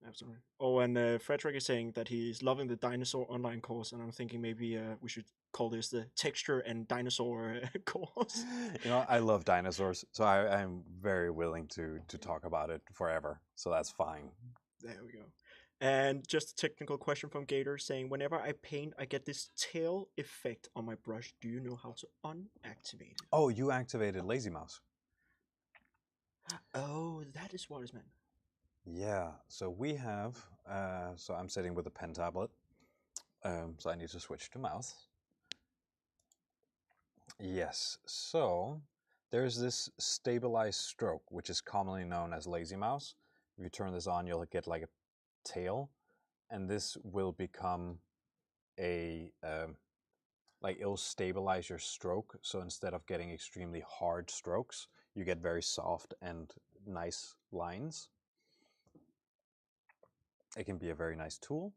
Absolutely. Oh, and Frederick is saying that he's loving the dinosaur online course, and I'm thinking maybe we should call this the texture and dinosaur course. You know, I love dinosaurs, so I'm very willing to talk about it forever. So that's fine. There we go. And just a technical question from Gator saying, whenever I paint, I get this tail effect on my brush. Do you know how to unactivate it? Oh, you activated Lazy Mouse. Oh, that is what is meant. Yeah, so we have, so I'm sitting with a pen tablet, so I need to switch to mouse. Yes, so there's this stabilized stroke, which is commonly known as Lazy Mouse. If you turn this on, you'll get like a tail, and this will become a, like it'll stabilize your stroke. So instead of getting extremely hard strokes, you get very soft and nice lines. It can be a very nice tool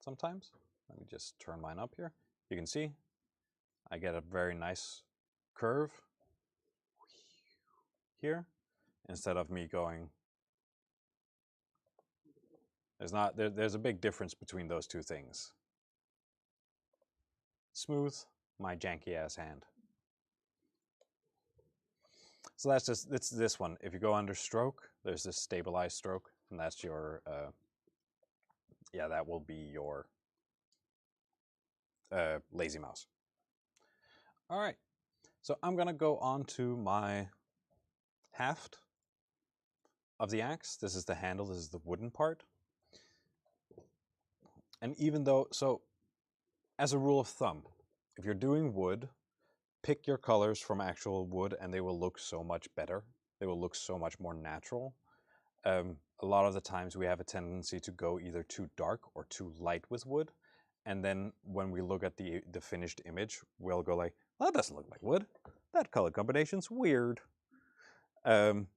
sometimes. Let me just turn mine up here. You can see I get a very nice curve here instead of me going. There's a big difference between those two things. Smooth, my janky ass hand. So it's this one. If you go under stroke, there's this stabilized stroke, and that's your, yeah, that will be your Lazy Mouse. All right, so I'm gonna go on to my haft of the axe. This is the handle, this is the wooden part. And even though, so as a rule of thumb, if you're doing wood, pick your colors from actual wood and they will look so much better. They will look so much more natural. A lot of the times we have a tendency to go either too dark or too light with wood. And then when we look at the finished image, we'll go like, well, that doesn't look like wood. That color combination's weird. And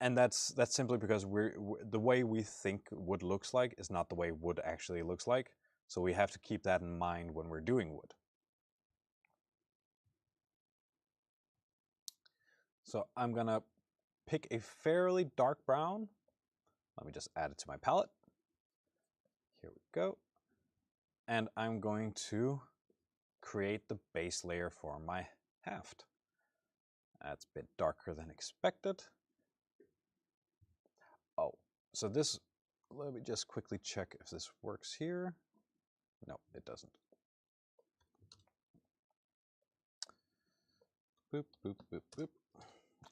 that's simply because the way we think wood looks like is not the way wood actually looks like. So we have to keep that in mind when we're doing wood. So I'm gonna pick a fairly dark brown. Let me just add it to my palette. Here we go. And I'm going to create the base layer for my haft. That's a bit darker than expected. Oh, so this, let me just quickly check if this works here. No, it doesn't. Boop, boop, boop, boop.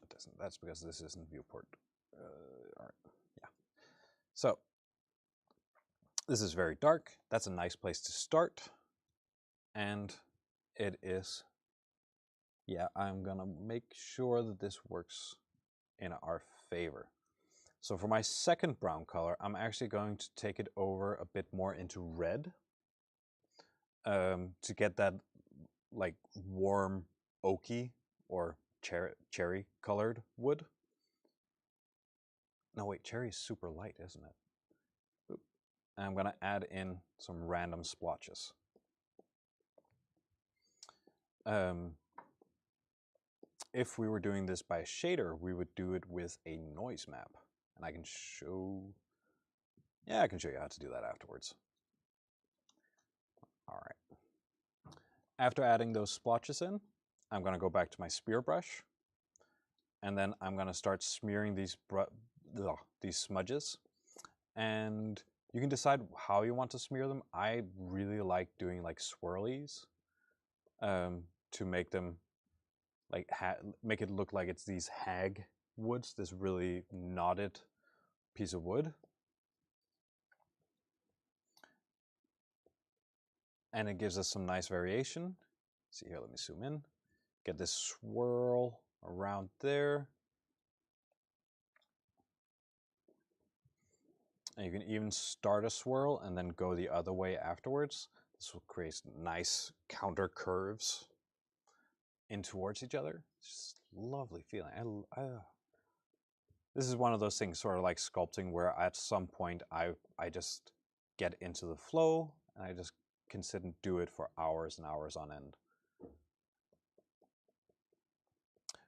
It doesn't. That's because this isn't viewport. All right, yeah. So this is very dark. That's a nice place to start. And it is, yeah, I'm gonna make sure that this works in our favor. So for my second brown color, I'm actually going to take it over a bit more into red to get that like warm oaky or cherry colored wood. No, wait, cherry is super light, isn't it? Oop. And I'm going to add in some random splotches. If we were doing this by a shader, we would do it with a noise map. And I can show, yeah, I can show you how to do that afterwards. All right. After adding those splotches in, I'm going to go back to my spear brush, and then I'm going to start smearing these smudges. And you can decide how you want to smear them. I really like doing like swirlies to make them like make it look like it's these hag woods, this really knotted piece of wood. And it gives us some nice variation. See here, let me zoom in. Get this swirl around there. And you can even start a swirl and then go the other way afterwards. This will create nice counter curves in towards each other. It's just lovely feeling. This is one of those things, sort of like sculpting, where at some point I just get into the flow and I just can sit and do it for hours and hours on end.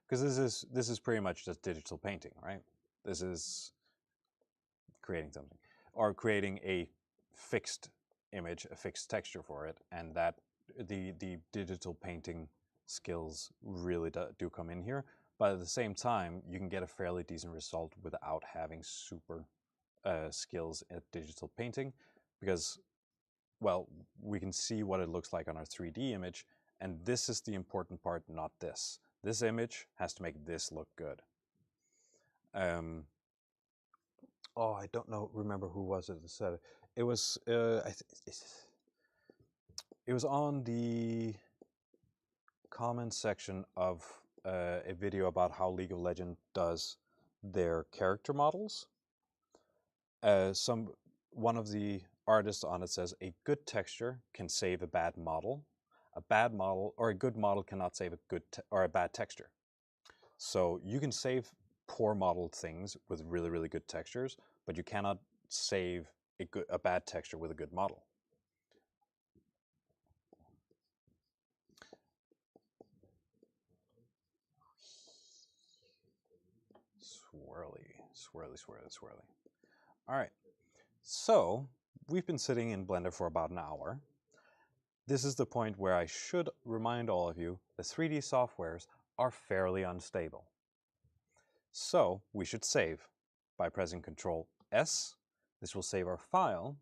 Because this is pretty much just digital painting, right? This is creating something, or creating a fixed image, a fixed texture for it, and that the digital painting skills really do come in here. But at the same time, you can get a fairly decent result without having super skills at digital painting, because, well, we can see what it looks like on our 3D image, and this is the important part, not this. This image has to make this look good. Oh, I don't remember who was it that said it. It was it was on the comment section of a video about how League of Legends does their character models. One of the artists on it says a good texture can save a bad model. A bad model or a good model cannot save a good or a bad texture. So you can save poor modeled things with really, really good textures, but you cannot save a bad texture with a good model. Swirly, swirly, swirly, swirly. All right, so we've been sitting in Blender for about an hour. This is the point where I should remind all of you the 3D softwares are fairly unstable. So we should save by pressing Ctrl S. This will save our file.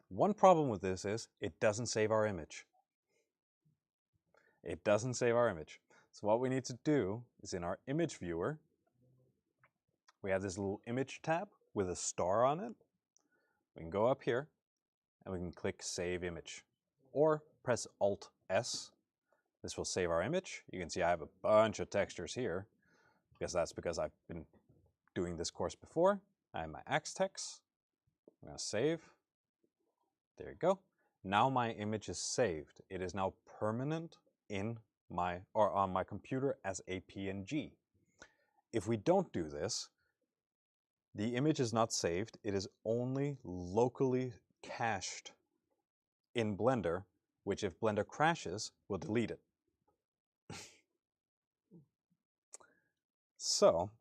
One problem with this is it doesn't save our image. It doesn't save our image. So what we need to do is in our image viewer, we have this little image tab with a star on it. We can go up here and we can click Save Image, or press Alt S. This will save our image. You can see I have a bunch of textures here, because I've been doing this course before. I have my axe text. I'm going to save. There you go. Now my image is saved. It is now permanent in on my computer as a PNG. If we don't do this, the image is not saved. It is only locally cached in Blender, which if Blender crashes, will delete it. So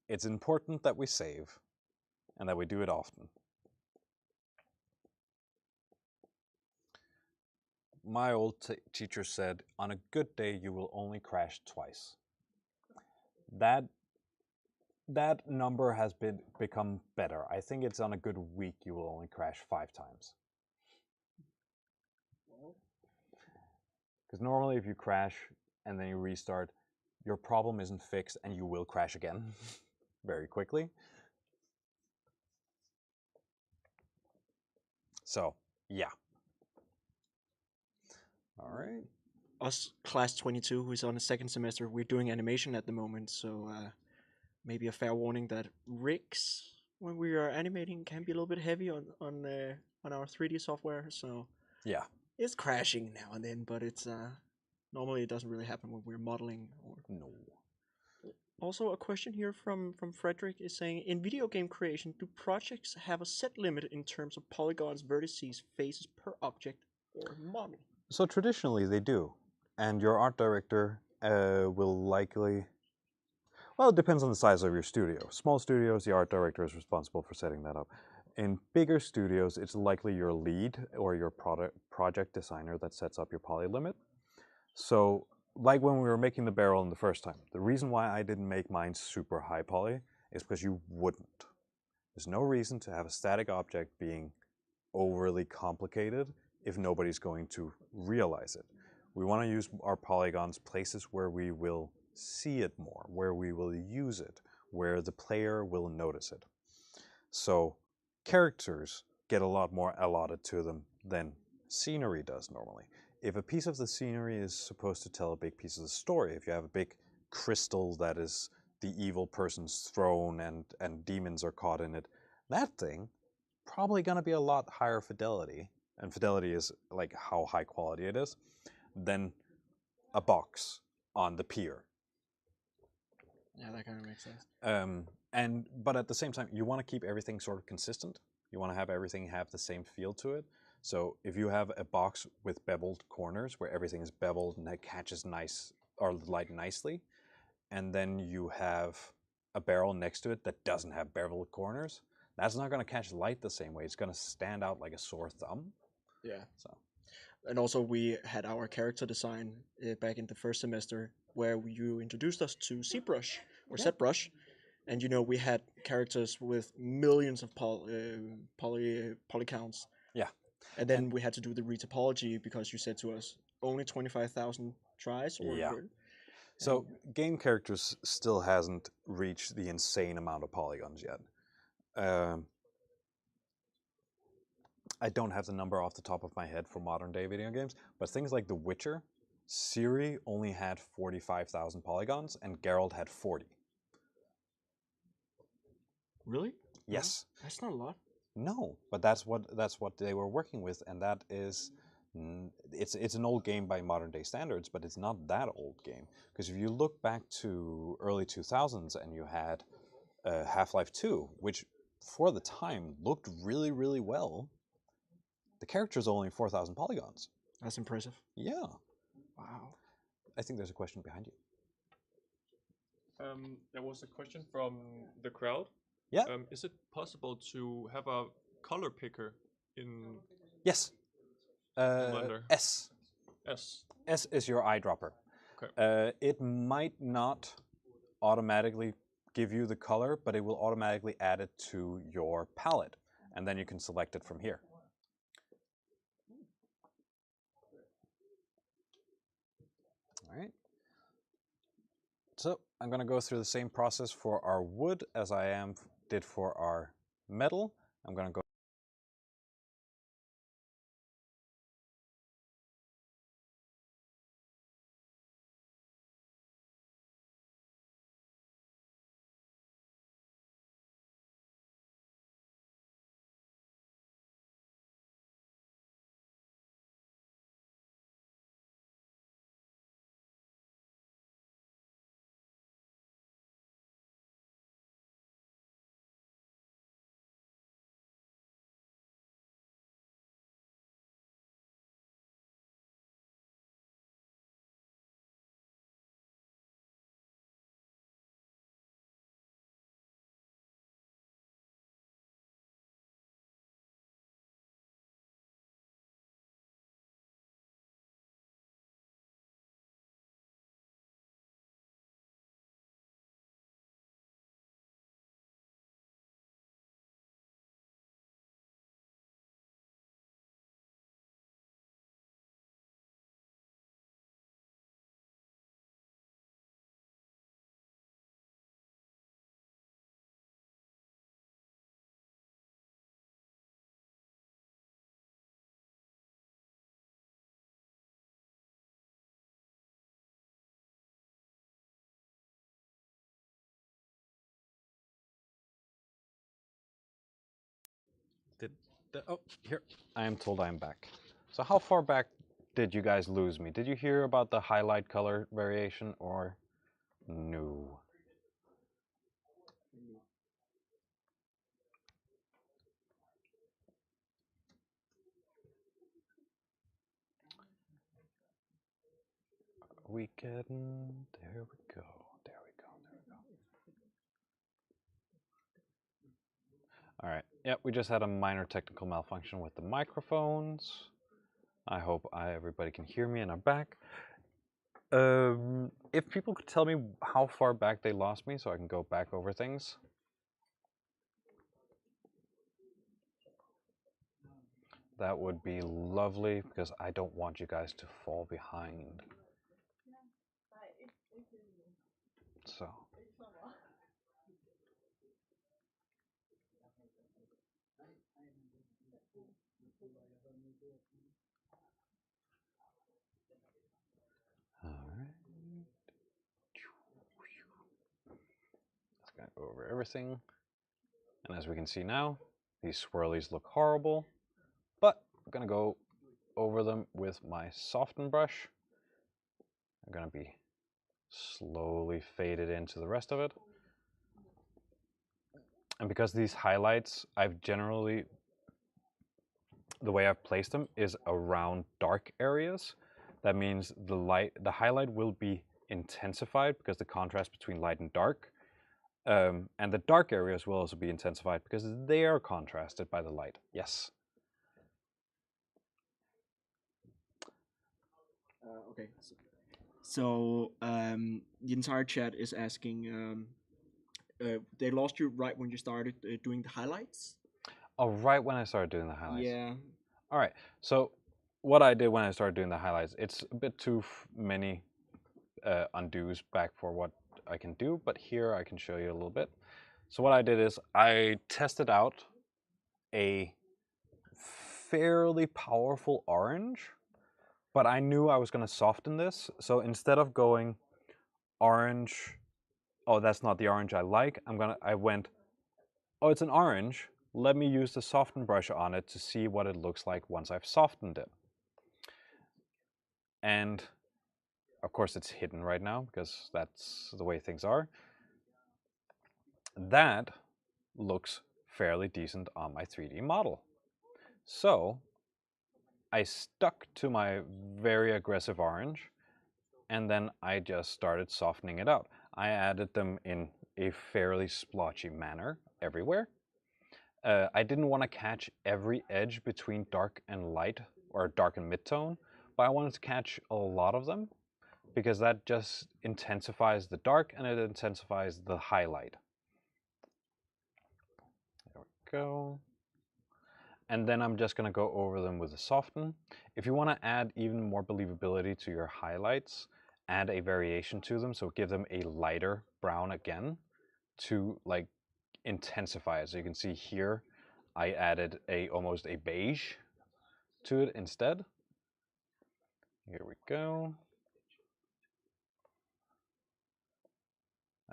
it's important that we save and that we do it often. My old teacher said, on a good day, you will only crash twice. That number has become better. I think it's on a good week, you will only crash 5 times. Because normally if you crash and then you restart, your problem isn't fixed and you will crash again very quickly. So, yeah. All right. Us, class 22, who's on the second semester, we're doing animation at the moment, so maybe a fair warning that rigs, when we are animating, can be a little bit heavy on our 3D software, so yeah, it's crashing now and then, but it's normally it doesn't really happen when we're modeling. No. Also, a question here from Frederick is saying, in video game creation, do projects have a set limit in terms of polygons, vertices, faces per object or model? So traditionally they do, and your art director will likely, well, it depends on the size of your studio. Small studios, the art director is responsible for setting that up. In bigger studios, it's likely your lead or your project designer that sets up your poly limit. So, like when we were making the barrel in the first time, the reason why I didn't make mine super high poly is because you wouldn't. There's no reason to have a static object being overly complicated if nobody's going to realize it. We want to use our polygons places where we will see it more, where we will use it, where the player will notice it. So characters get a lot more allotted to them than scenery does normally. If a piece of the scenery is supposed to tell a big piece of the story, if you have a big crystal that is the evil person's throne and demons are caught in it, that thing probably going to be a lot higher fidelity, and fidelity is like how high quality it is, than a box on the pier. Yeah, that kind of makes sense. But at the same time, you want to keep everything sort of consistent. You want to have everything have the same feel to it. So if you have a box with beveled corners where everything is beveled and it catches nice or light nicely, and then you have a barrel next to it that doesn't have beveled corners, that's not going to catch light the same way. It's going to stand out like a sore thumb. Yeah. So. And also we had our character design back in the first semester where you introduced us to ZBrush or ZBrush, and we had characters with millions of poly counts. Yeah. And then we had to do the retopology because you said to us only 25,000 tries. Yeah. So game characters still hasn't reached the insane amount of polygons yet. I don't have the number off the top of my head for modern day video games, but things like The Witcher, Ciri only had 45,000 polygons and Geralt had 40. Really? Yes. No, that's not a lot. No, but that's what they were working with, and that is it's an old game by modern day standards, but it's not that old game, because if you look back to early 2000s and you had Half-Life 2, which for the time looked really, really well, the character's only 4,000 polygons. That's impressive. Yeah. Wow. I think there's a question behind you. There was a question from the crowd. Yeah. Is it possible to have a color picker in? Yes. Blender? S. S. S is your eyedropper. Okay. It might not automatically give you the color, but it will automatically add it to your palette, and then you can select it from here. All right. So I'm going to go through the same process for our wood as I did for our metal. I'm going to go. Oh, here. I am told I'm back. So how far back did you guys lose me? Did you hear about the highlight color variation or no? We getting there we go. There we go. There we go. All right. Yeah, we just had a minor technical malfunction with the microphones. I hope everybody can hear me and are back. If people could tell me how far back they lost me so I can go back over things. That would be lovely, because I don't want you guys to fall behind. So. All right. Let's go over everything. And as we can see now, these swirlies look horrible, but I'm gonna go over them with my soften brush. I'm gonna be slowly faded into the rest of it. And because these highlights, the way I've placed them is around dark areas. That means the highlight will be intensified because the contrast between light and dark. And the dark areas will also be intensified because they are contrasted by the light. Yes. Okay. So the entire chat is asking. They lost you right when you started doing the highlights. Oh, right when I started doing the highlights. Yeah. All right. So what I did when I started doing the highlights, it's a bit too many undos back for what I can do, but here I can show you a little bit. So what I did is I tested out a fairly powerful orange, but I knew I was going to soften this. So instead of going orange, oh, that's not the orange I like, I went, oh, it's an orange. Let me use the soften brush on it to see what it looks like once I've softened it. And of course it's hidden right now because that's the way things are. That looks fairly decent on my 3D model. So I stuck to my very aggressive orange, and then I just started softening it out. I added them in a fairly splotchy manner everywhere. I didn't want to catch every edge between dark and light, or dark and mid-tone, but I wanted to catch a lot of them, because that just intensifies the dark and it intensifies the highlight. There we go. And then I'm just going to go over them with a soften. If you want to add even more believability to your highlights, add a variation to them, so give them a lighter brown again to like intensify it. So you can see here, I added almost a beige to it instead. Here we go.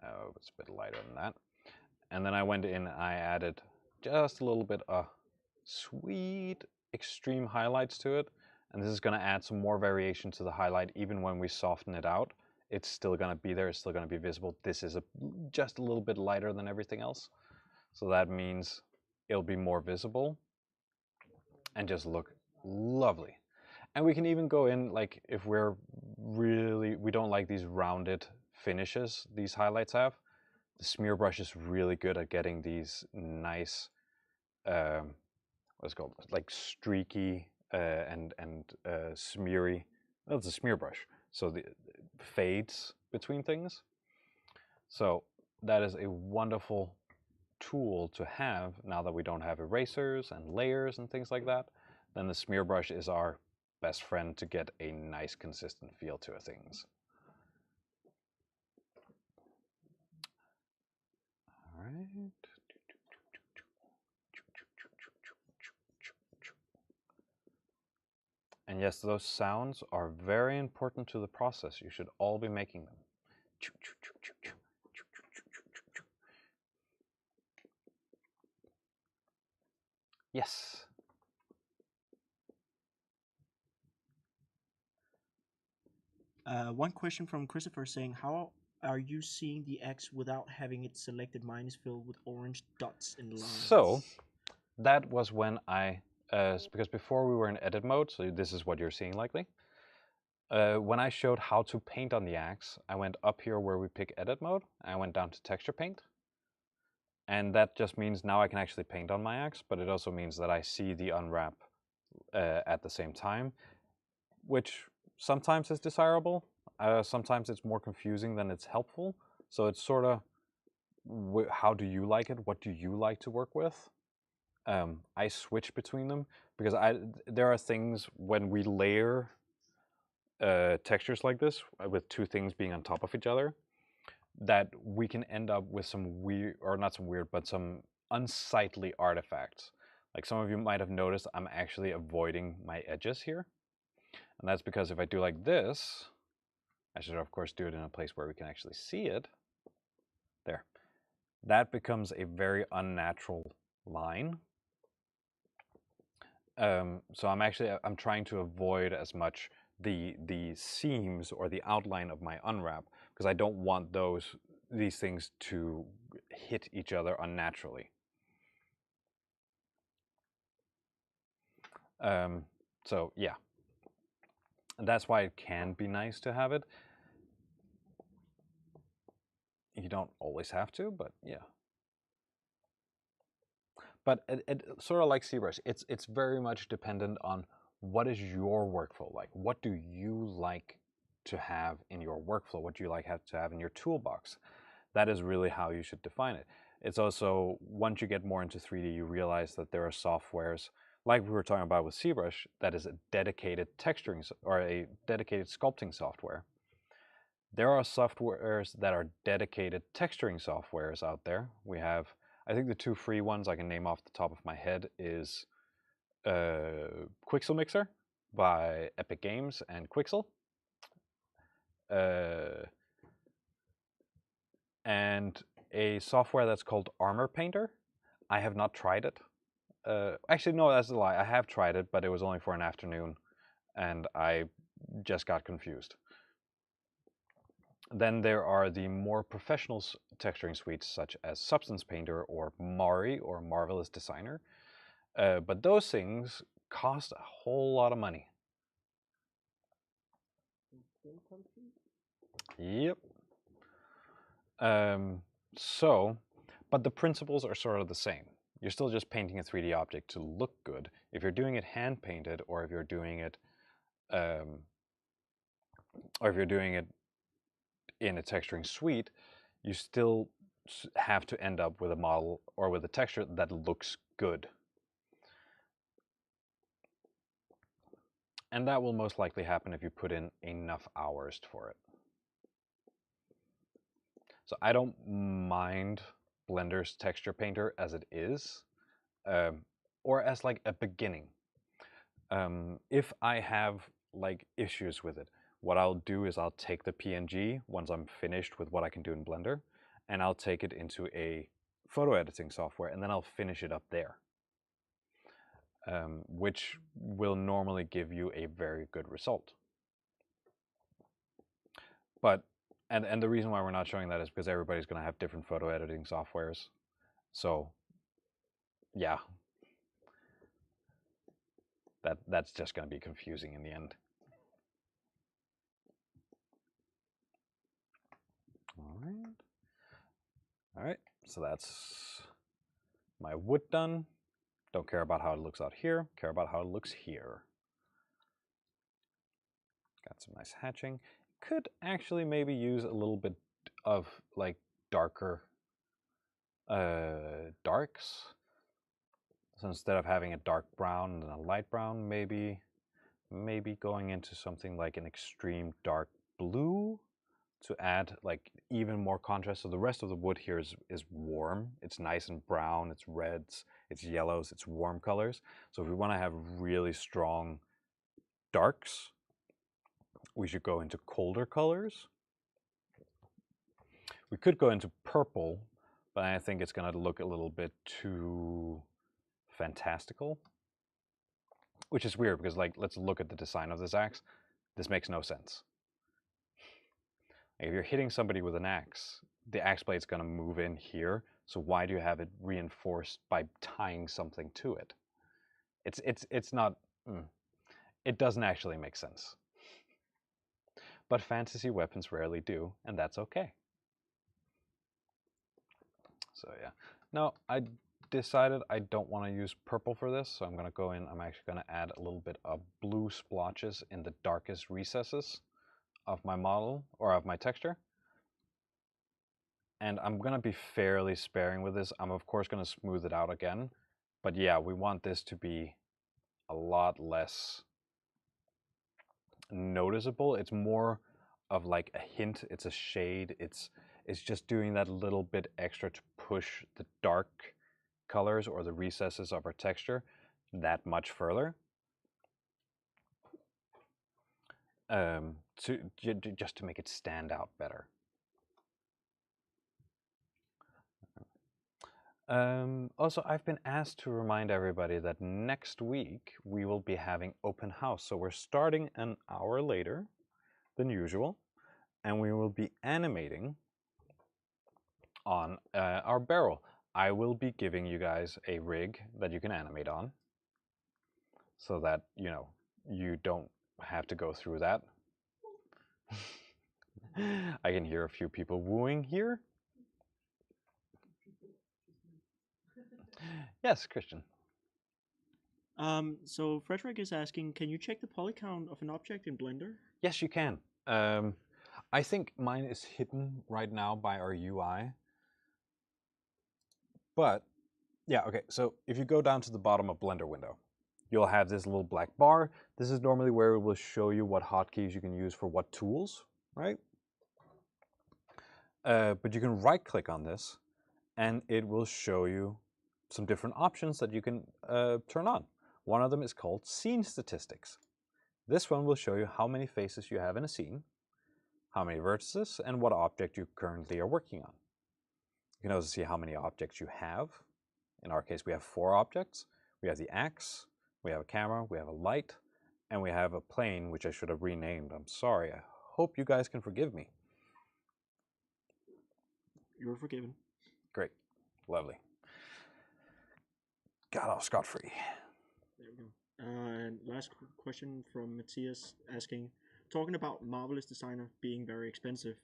Oh, it's a bit lighter than that. And then I went in and I added just a little bit of sweet extreme highlights to it. And this is going to add some more variation to the highlight. Even when we soften it out, it's still going to be there. It's still going to be visible. This is just a little bit lighter than everything else. So that means it'll be more visible and just look lovely. And we can even go in, like, if we don't like these rounded finishes these highlights have, the smear brush is really good at getting these nice, what's it called, like streaky and smeary. Well, it's a smear brush, so the fades between things. So that is a wonderful tool to have now that we don't have erasers and layers and things like that. Then the smear brush is our best friend to get a nice consistent feel to things. All right. And yes, those sounds are very important to the process. You should all be making them. Yes. One question from Christopher saying, how are you seeing the X without having it selected minus filled with orange dots and lines? So that was when because before we were in edit mode, so this is what you're seeing likely. When I showed how to paint on the axe, I went up here where we pick edit mode, and I went down to texture paint. And that just means now I can actually paint on my axe, but it also means that I see the unwrap at the same time, which sometimes is desirable. Sometimes it's more confusing than it's helpful. So it's sort of, how do you like it? What do you like to work with? I switch between them because there are things when we layer textures like this with two things being on top of each other, that we can end up with some weird, or not some weird, but some unsightly artifacts. Like some of you might have noticed, I'm actually avoiding my edges here. And that's because if I do like this, I should of course do it in a place where we can actually see it. There. That becomes a very unnatural line. So I'm trying to avoid as much the seams or the outline of my unwrap, because I don't want these things to hit each other unnaturally. So yeah, and that's why it can be nice to have it. You don't always have to, but yeah. But it sort of like ZBrush, it's very much dependent on what is your workflow like. What do you like to have in your workflow? What do you like to have in your toolbox? That is really how you should define it. It's also, once you get more into 3D, you realize that there are softwares, like we were talking about with ZBrush, that is a dedicated texturing or a dedicated sculpting software. There are softwares that are dedicated texturing softwares out there. We have, I think the two free ones I can name off the top of my head is Quixel Mixer by Epic Games and Quixel. And a software that's called Armor Painter. I have not tried it. Actually, no, that's a lie. I have tried it, but it was only for an afternoon, and I just got confused. Then there are the more professional texturing suites, such as Substance Painter or Mari or Marvelous Designer. But those things cost a whole lot of money. Yep. But the principles are sort of the same. You're still just painting a 3D object to look good. If you're doing it hand painted, or if you're doing it, in a texturing suite, you still have to end up with a model or with a texture that looks good. And that will most likely happen if you put in enough hours for it. So I don't mind Blender's texture painter as it is, or as like a beginning. If I have like issues with it, what I'll do is I'll take the PNG once I'm finished with what I can do in Blender, and I'll take it into a photo editing software, and then I'll finish it up there, which will normally give you a very good result. But and the reason why we're not showing that is because everybody's going to have different photo editing softwares. So yeah, that's just going to be confusing in the end. All right, so that's my wood done. Don't care about how it looks out here, care about how it looks here. Got some nice hatching. Could actually maybe use a little bit of like darker darks. So instead of having a dark brown and a light brown, maybe going into something like an extreme dark blue to add like even more contrast. So the rest of the wood here is warm. It's nice and brown, it's reds, it's yellows, it's warm colors. So if we want to have really strong darks, we should go into colder colors. We could go into purple, but I think it's going to look a little bit too fantastical, which is weird because, like, let's look at the design of this axe. This makes no sense. If you're hitting somebody with an axe, the axe blade's going to move in here. So why do you have it reinforced by tying something to it? It's not. It doesn't actually make sense. But fantasy weapons rarely do, and that's okay. So yeah, No, I decided I don't want to use purple for this, so I'm going to go in. I'm actually going to add a little bit of blue splotches in the darkest recesses of my model, or of my texture. And I'm going to be fairly sparing with this. I'm of course going to smooth it out again. But yeah, we want this to be a lot less noticeable. It's more of like a hint. It's a shade. It's just doing that little bit extra to push the dark colors or the recesses of our texture that much further. Just to make it stand out better. Also, I've been asked to remind everybody that next week we will be having open house. So we're starting an hour later than usual, and we will be animating on our barrel. I will be giving you guys a rig that you can animate on so that, you know, you don't have to go through that. I can hear a few people wooing here. Yes, Christian. So Frederick is asking, can you check the poly count of an object in Blender? Yes, you can. I think mine is hidden right now by our UI. But, yeah, okay, so if you go down to the bottom of Blender window, you'll have this little black bar. This is normally where it will show you what hotkeys you can use for what tools, right? But you can right-click on this, and it will show you some different options that you can turn on. One of them is called Scene Statistics. This one will show you how many faces you have in a scene, how many vertices, and what object you currently are working on. You can also see how many objects you have. In our case, we have 4 objects. We have the axe, we have a camera, we have a light, and we have a plane, which I should have renamed. I'm sorry. I hope you guys can forgive me. You're forgiven. Great. Lovely. Got off scot-free. There we go. And last question from Matthias asking, talking about Marvelous Designer being very expensive,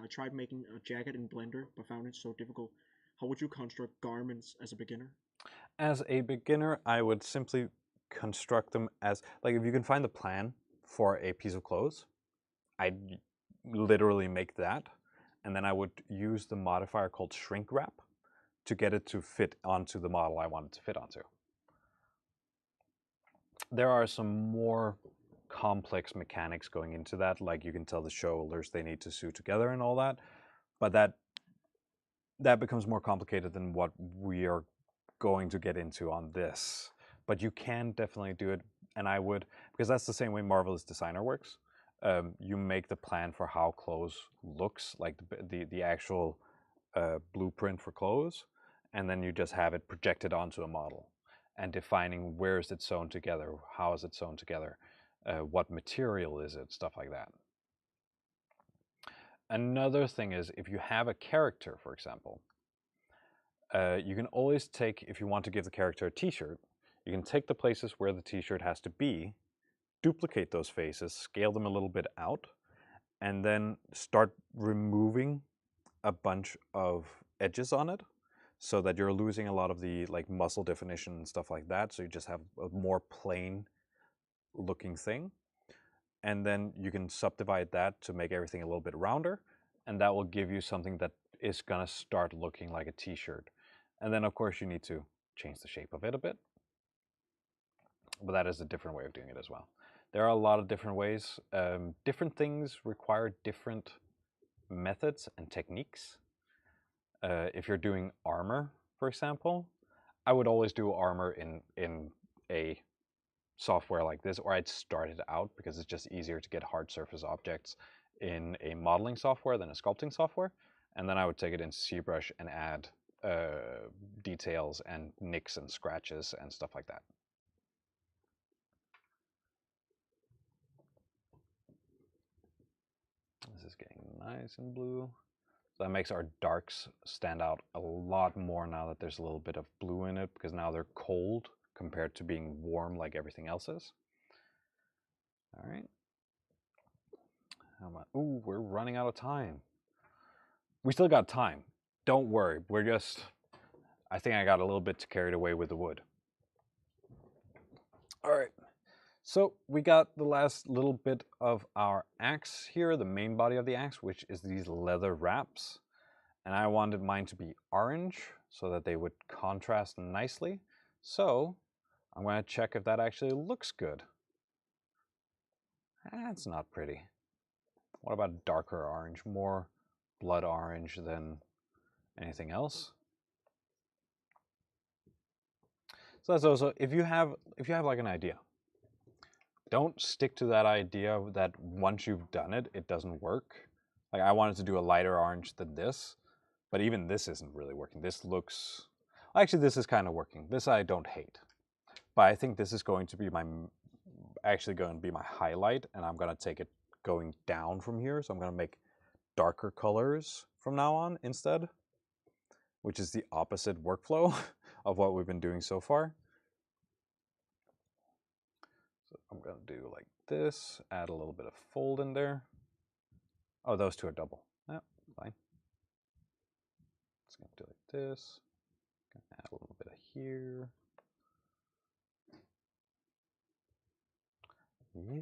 I tried making a jacket in Blender, but found it so difficult. How would you construct garments as a beginner? As a beginner, I would simply construct them as, like, if you can find the plan for a piece of clothes, I'd literally make that, and then I would use the modifier called shrink wrap to get it to fit onto the model I want it to fit onto. There are some more complex mechanics going into that, like you can tell the shoulders they need to sew together and all that, but that becomes more complicated than what we are going to get into on this. But you can definitely do it, and I would, because that's the same way Marvelous Designer works. You make the plan for how clothes looks, like the actual blueprint for clothes, and then you just have it projected onto a model and defining where is it sewn together, how is it sewn together, what material is it, stuff like that. Another thing is, if you have a character, for example, you can always take, if you want to give the character a t-shirt, you can take the places where the t-shirt has to be, duplicate those faces, scale them a little bit out, and then start removing a bunch of edges on it so that you're losing a lot of the like muscle definition and stuff like that, so you just have a more plain looking thing. And then you can subdivide that to make everything a little bit rounder, and that will give you something that is gonna start looking like a t-shirt. And then of course you need to change the shape of it a bit, but that is a different way of doing it as well. There are a lot of different ways. Different things require different methods and techniques. If you're doing armor, for example, I would always do armor in a software like this, or I'd start it out because it's just easier to get hard surface objects in a modeling software than a sculpting software. And then I would take it into ZBrush and add details and nicks and scratches and stuff like that. This is getting nice and blue. So that makes our darks stand out a lot more now that there's a little bit of blue in it, because now they're cold compared to being warm like everything else is. All right. Ooh, we're running out of time. We still got time. Don't worry. We're just, I think I got a little bit carried away with the wood. All right, so we got the last little bit of our axe here, the main body of the axe, which is these leather wraps. And I wanted mine to be orange so that they would contrast nicely. So I'm going to check if that actually looks good. That's not pretty. What about darker orange, more blood orange than anything else? So that's also, if you have like an idea, don't stick to that idea that once you've done it, it doesn't work. Like I wanted to do a lighter orange than this, but even this isn't really working. This looks, actually this is kind of working. This I don't hate, but I think this is going to be my, actually going to be my highlight, and I'm going to take it going down from here. So I'm going to make darker colors from now on instead, which is the opposite workflow of what we've been doing so far. So I'm going to do like this, add a little bit of fold in there. Oh, those two are double. Yeah, fine. Just going to do like this. Gonna add a little bit of here. Yeah.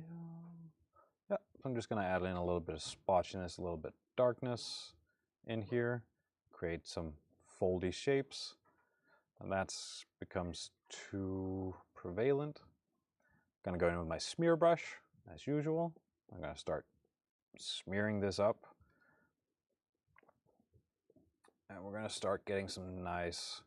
Yeah, so I'm just going to add in a little bit of splotchiness, a little bit of darkness in here, create some foldy shapes, and that becomes too prevalent. I'm going to go in with my smear brush, as usual. I'm going to start smearing this up, and we're going to start getting some nice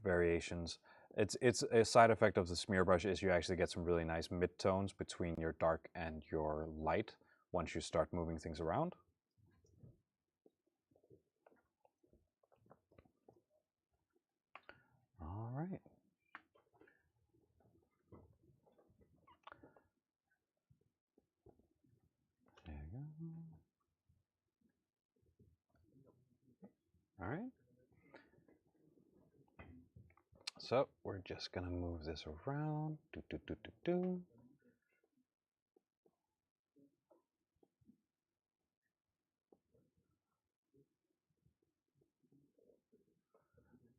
variations. It's a side effect of the smear brush is you actually get some really nice midtones between your dark and your light once you start moving things around. All right. There you go. All right. So we're just gonna move this around.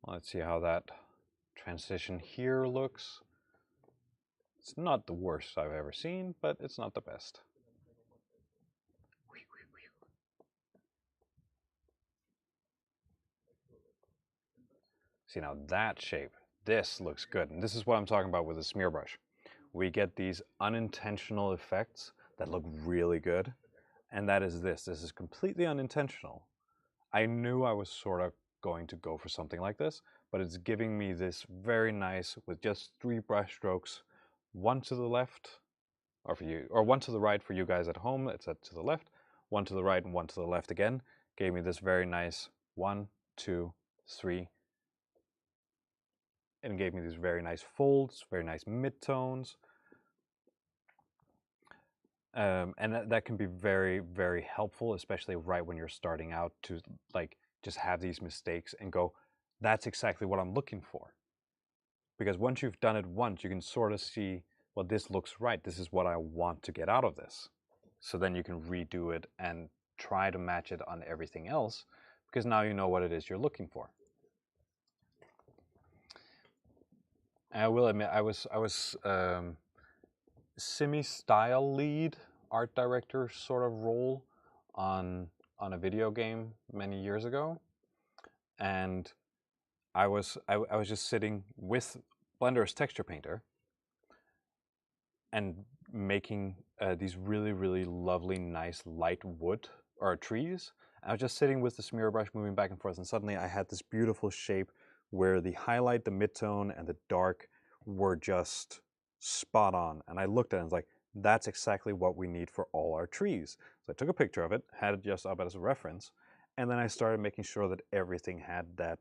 Let's see how that transition here looks. It's not the worst I've ever seen, but it's not the best. See, now that shape, this looks good. And this is what I'm talking about with the smear brush. We get these unintentional effects that look really good. And that is this. This is completely unintentional. I knew I was sort of going to go for something like this, but it's giving me this very nice, with just 3 brush strokes, one to the left, or for you, or one to the right for you guys at home, it's to the left, one to the right and one to the left again, gave me this very nice 1, 2, 3, and gave me these very nice folds, very nice midtones. And that can be very, very helpful, especially right when you're starting out, to like just have these mistakes and go, that's exactly what I'm looking for. Because once you've done it once, you can sort of see, well, this looks right. This is what I want to get out of this. So then you can redo it and try to match it on everything else, because now you know what it is you're looking for. And I will admit, I was semi-style lead art director sort of role on a video game many years ago, and I was just sitting with Blender's texture painter and making these really, really lovely, nice light wood or trees. I was just sitting with the smear brush moving back and forth, and suddenly I had this beautiful shape where the highlight, the midtone, and the dark were just spot on. And I looked at it and was like, that's exactly what we need for all our trees. So I took a picture of it, had it just up as a reference, and then I started making sure that everything had that,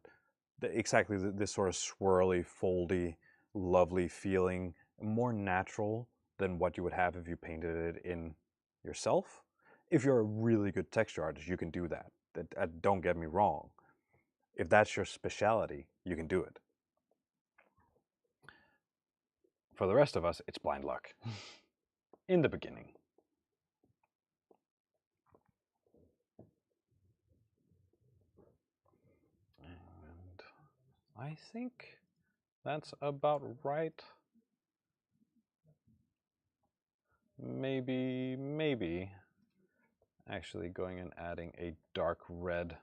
exactly this sort of swirly, foldy, lovely feeling, more natural than what you would have if you painted it in yourself. If you're a really good texture artist, you can do that. Don't get me wrong. If that's your specialty, you can do it. For the rest of us, it's blind luck. In the beginning. And I think that's about right. Maybe actually going and adding a dark red.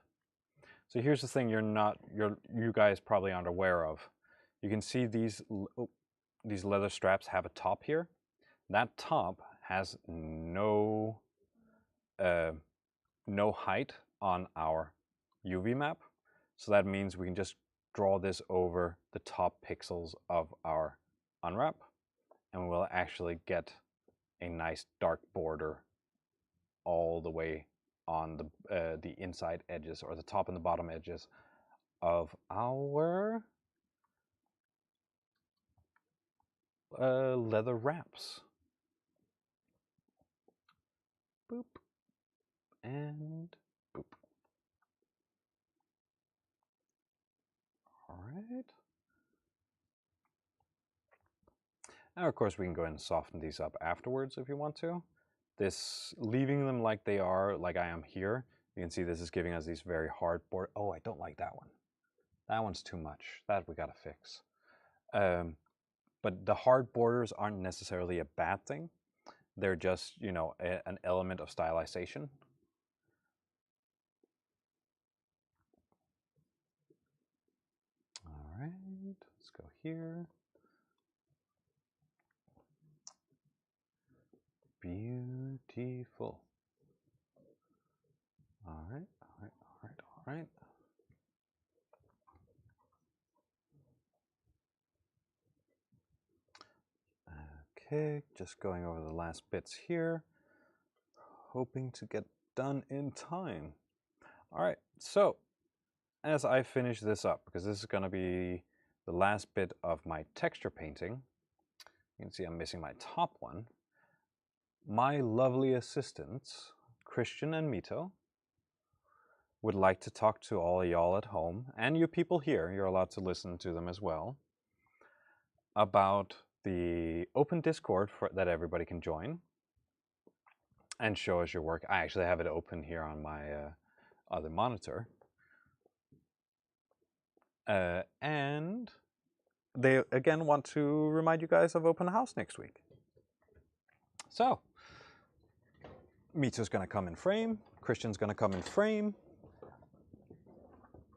So here's the thing you guys probably aren't aware of. You can see these leather straps have a top here. That top has no height on our UV map. So that means we can just draw this over the top pixels of our unwrap, and we'll actually get a nice dark border all the way on the inside edges, or the top and the bottom edges of our leather wraps. Boop and boop. All right. Now, of course, we can go ahead and soften these up afterwards if you want to. Leaving them like they are, like I am here, you can see this is giving us these very hard borders. Oh, I don't like that one. That one's too much. That we gotta fix. But the hard borders aren't necessarily a bad thing. They're just, you know, an element of stylization. All right, let's go here. Beautiful. All right, all right, all right, all right. Okay, just going over the last bits here, hoping to get done in time. All right, so as I finish this up, because this is going to be the last bit of my texture painting, you can see I'm missing my top one. My lovely assistants, Christian and Mito, would like to talk to all y'all at home, and you people here, you're allowed to listen to them as well, about the open Discord that everybody can join and show us your work. I actually have it open here on my other monitor. And they again want to remind you guys of open house next week. So, Mito's gonna come in frame, Christian's gonna come in frame.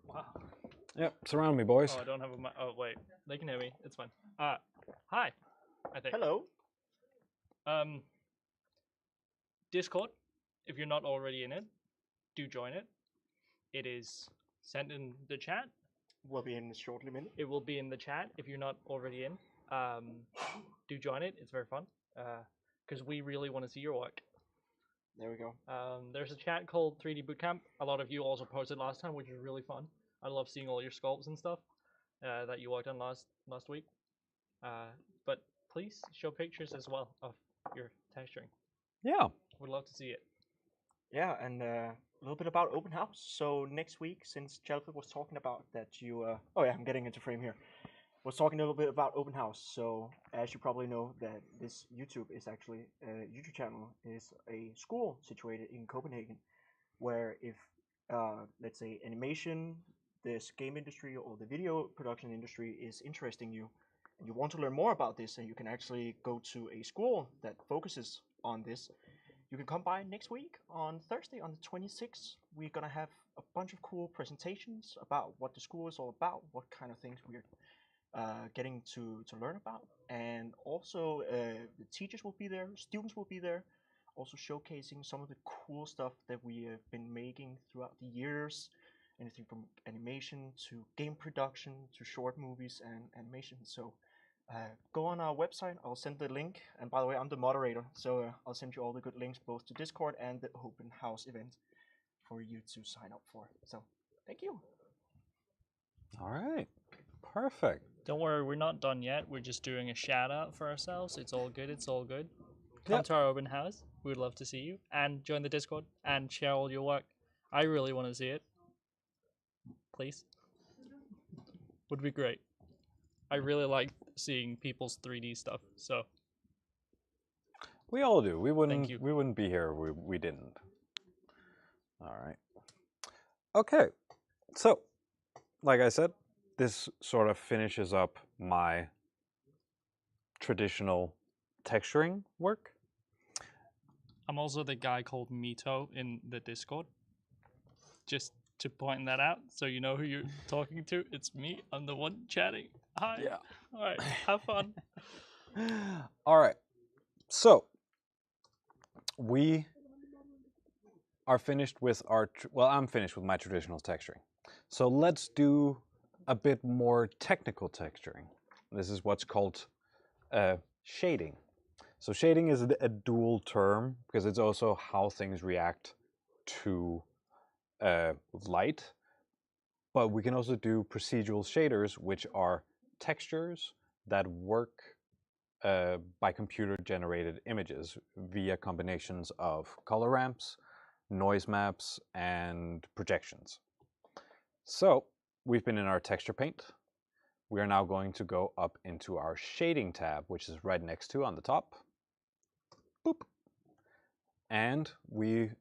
Wow. Yep, surround me, boys. Oh, I don't have a mic. Oh, wait. They can hear me. It's fine. Hi. I think. Hello. Discord, if you're not already in it, do join it. It is sent in the chat. We'll be in shortly, minute. It will be in the chat if you're not already in. Do join it. It's very fun. Because we really want to see your work. There we go. There's a chat called 3D Bootcamp. A lot of you also posted last time, which was really fun. I love seeing all your sculpts and stuff that you worked on last week. But please show pictures as well of your texturing. Yeah. Would love to see it. Yeah, and a little bit about open house. So next week, since Chelford was talking about that you... oh yeah, I'm getting into frame here. Was talking a little bit about open house. So as you probably know, that this YouTube is actually YouTube channel is a school situated in Copenhagen, where if let's say animation, this game industry or the video production industry is interesting you, and you want to learn more about this, and you can actually go to a school that focuses on this, you can come by next week on Thursday on the 26th. We're gonna have a bunch of cool presentations about what the school is all about, what kind of things we're getting to learn about, and also the teachers will be there, students will be there, also showcasing some of the cool stuff that we have been making throughout the years, anything from animation to game production to short movies and animation. So go on our website, I'll send the link, and by the way, I'm the moderator, so I'll send you all the good links both to Discord and the open house event for you to sign up for. So thank you. All right, perfect. Don't worry, we're not done yet. We're just doing a shout out for ourselves. It's all good. It's all good. Come to our open house. We would love to see you, and join the Discord and share all your work. I really want to see it. Please. Would be great. I really like seeing people's 3D stuff. So We all do. We wouldn't. Thank you. We wouldn't be here if we didn't. All right. Okay. So, like I said, this sort of finishes up my traditional texturing work. I'm also the guy called Mito in the Discord. Just to point that out, so you know who you're talking to. It's me. I'm the one chatting. Hi. Yeah. All right. Have fun. All right. So we are finished with our, well, I'm finished with my traditional texturing. So let's do a bit more technical texturing. This is what's called shading. So shading is a dual term because it's also how things react to light. But we can also do procedural shaders, which are textures that work by computer-generated images via combinations of color ramps, noise maps, and projections. So we've been in our texture paint. We are now going to go up into our shading tab, which is right next to on the top. Boop. And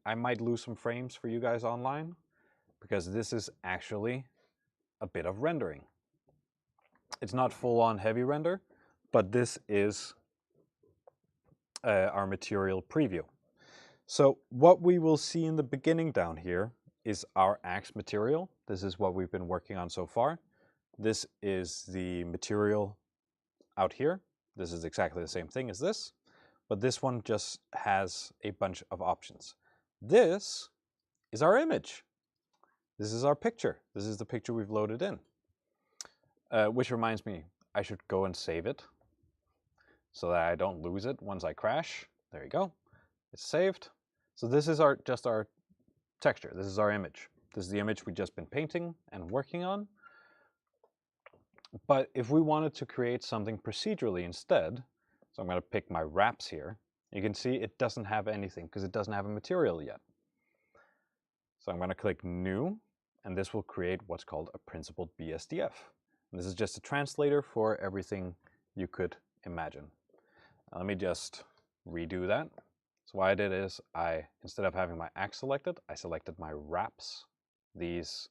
I might lose some frames for you guys online because this is actually a bit of rendering. It's not full-on heavy render, but this is our material preview. So what we will see in the beginning down here is our axe material. This is what we've been working on so far. This is the material out here. This is exactly the same thing as this, but this one just has a bunch of options. This is our image. This is our picture. This is the picture we've loaded in. Which reminds me, I should go and save it so that I don't lose it once I crash. There you go. It's saved. So this is just our texture. This is our image. This is the image we've just been painting and working on. But if we wanted to create something procedurally instead, so I'm going to pick my wraps here, you can see it doesn't have anything because it doesn't have a material yet. So I'm going to click New, and this will create what's called a principled BSDF. And this is just a translator for everything you could imagine. Now let me just redo that. So what I did is instead of having my axe selected, I selected my wraps, these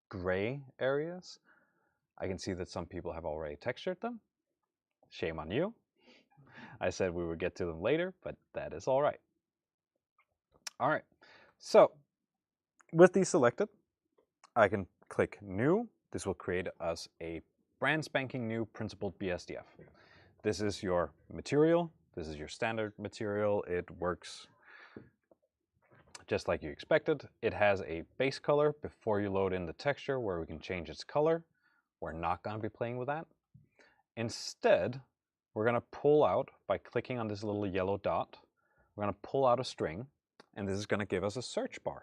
gray areas. I can see that some people have already textured them. Shame on you. I said we would get to them later, but that is all right. All right, so with these selected, I can click New. This will create us a brand spanking new principled BSDF. This is your material. This is your standard material. It works just like you expected. It has a base color before you load in the texture where we can change its color. We're not going to be playing with that. Instead, we're going to pull out, by clicking on this little yellow dot, we're going to pull out a string, and this is going to give us a search bar.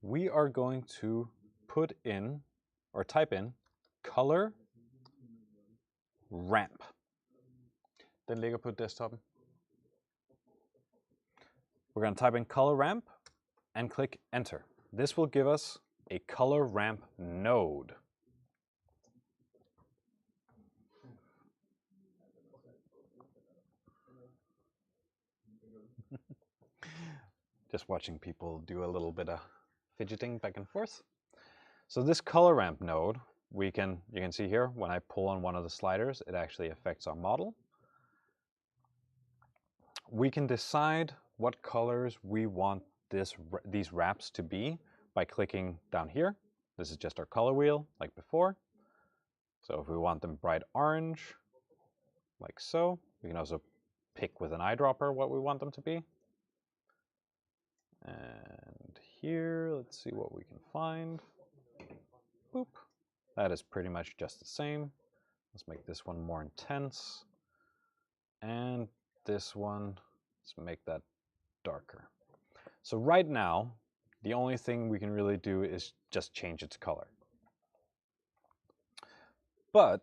We are going to put in, or type in, color ramp. Den ligger på desktopen. We're going to type in color ramp and click enter. This will give us a color ramp node. Just watching people do a little bit of fidgeting back and forth. So this color ramp node, you can see here, when I pull on one of the sliders, it actually affects our model. We can decide what colors we want these wraps to be by clicking down here. This is just our color wheel, like before. So if we want them bright orange, like so, we can also pick with an eyedropper what we want them to be. And here, let's see what we can find. Boop. That is pretty much just the same. Let's make this one more intense. And this one, let's make that darker. So right now, the only thing we can really do is just change its color. But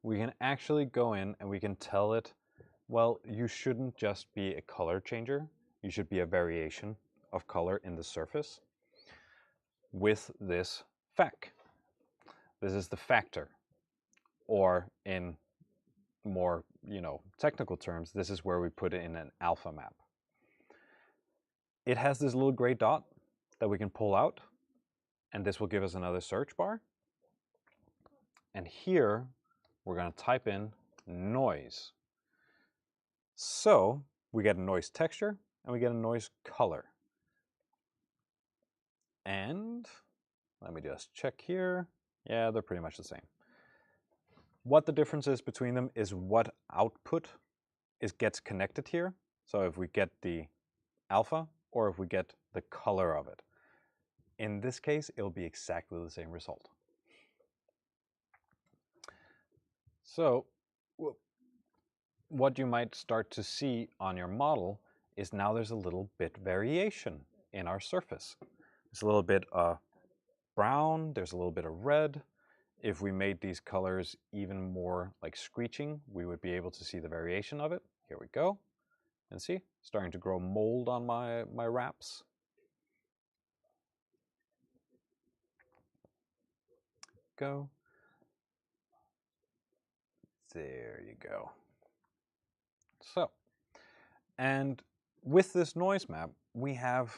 we can actually go in and we can tell it, well, you shouldn't just be a color changer. You should be a variation of color in the surface with this fac. This is the factor, or in more, technical terms, this is where we put it in an alpha map. It has this little gray dot that we can pull out, and this will give us another search bar. And here, we're going to type in noise. So we get a noise texture and we get a noise color. And let me just check here. Yeah, they're pretty much the same. What the difference is between them is what output gets connected here. So if we get the alpha or if we get the color of it. In this case, it'll be exactly the same result. So what you might start to see on your model is now there's a little bit variation in our surface. There's a little bit of brown, there's a little bit of red. If we made these colors even more like screeching, we would be able to see the variation of it. Here we go. And see, starting to grow mold on my wraps. Go. There you go. So, and with this noise map, we have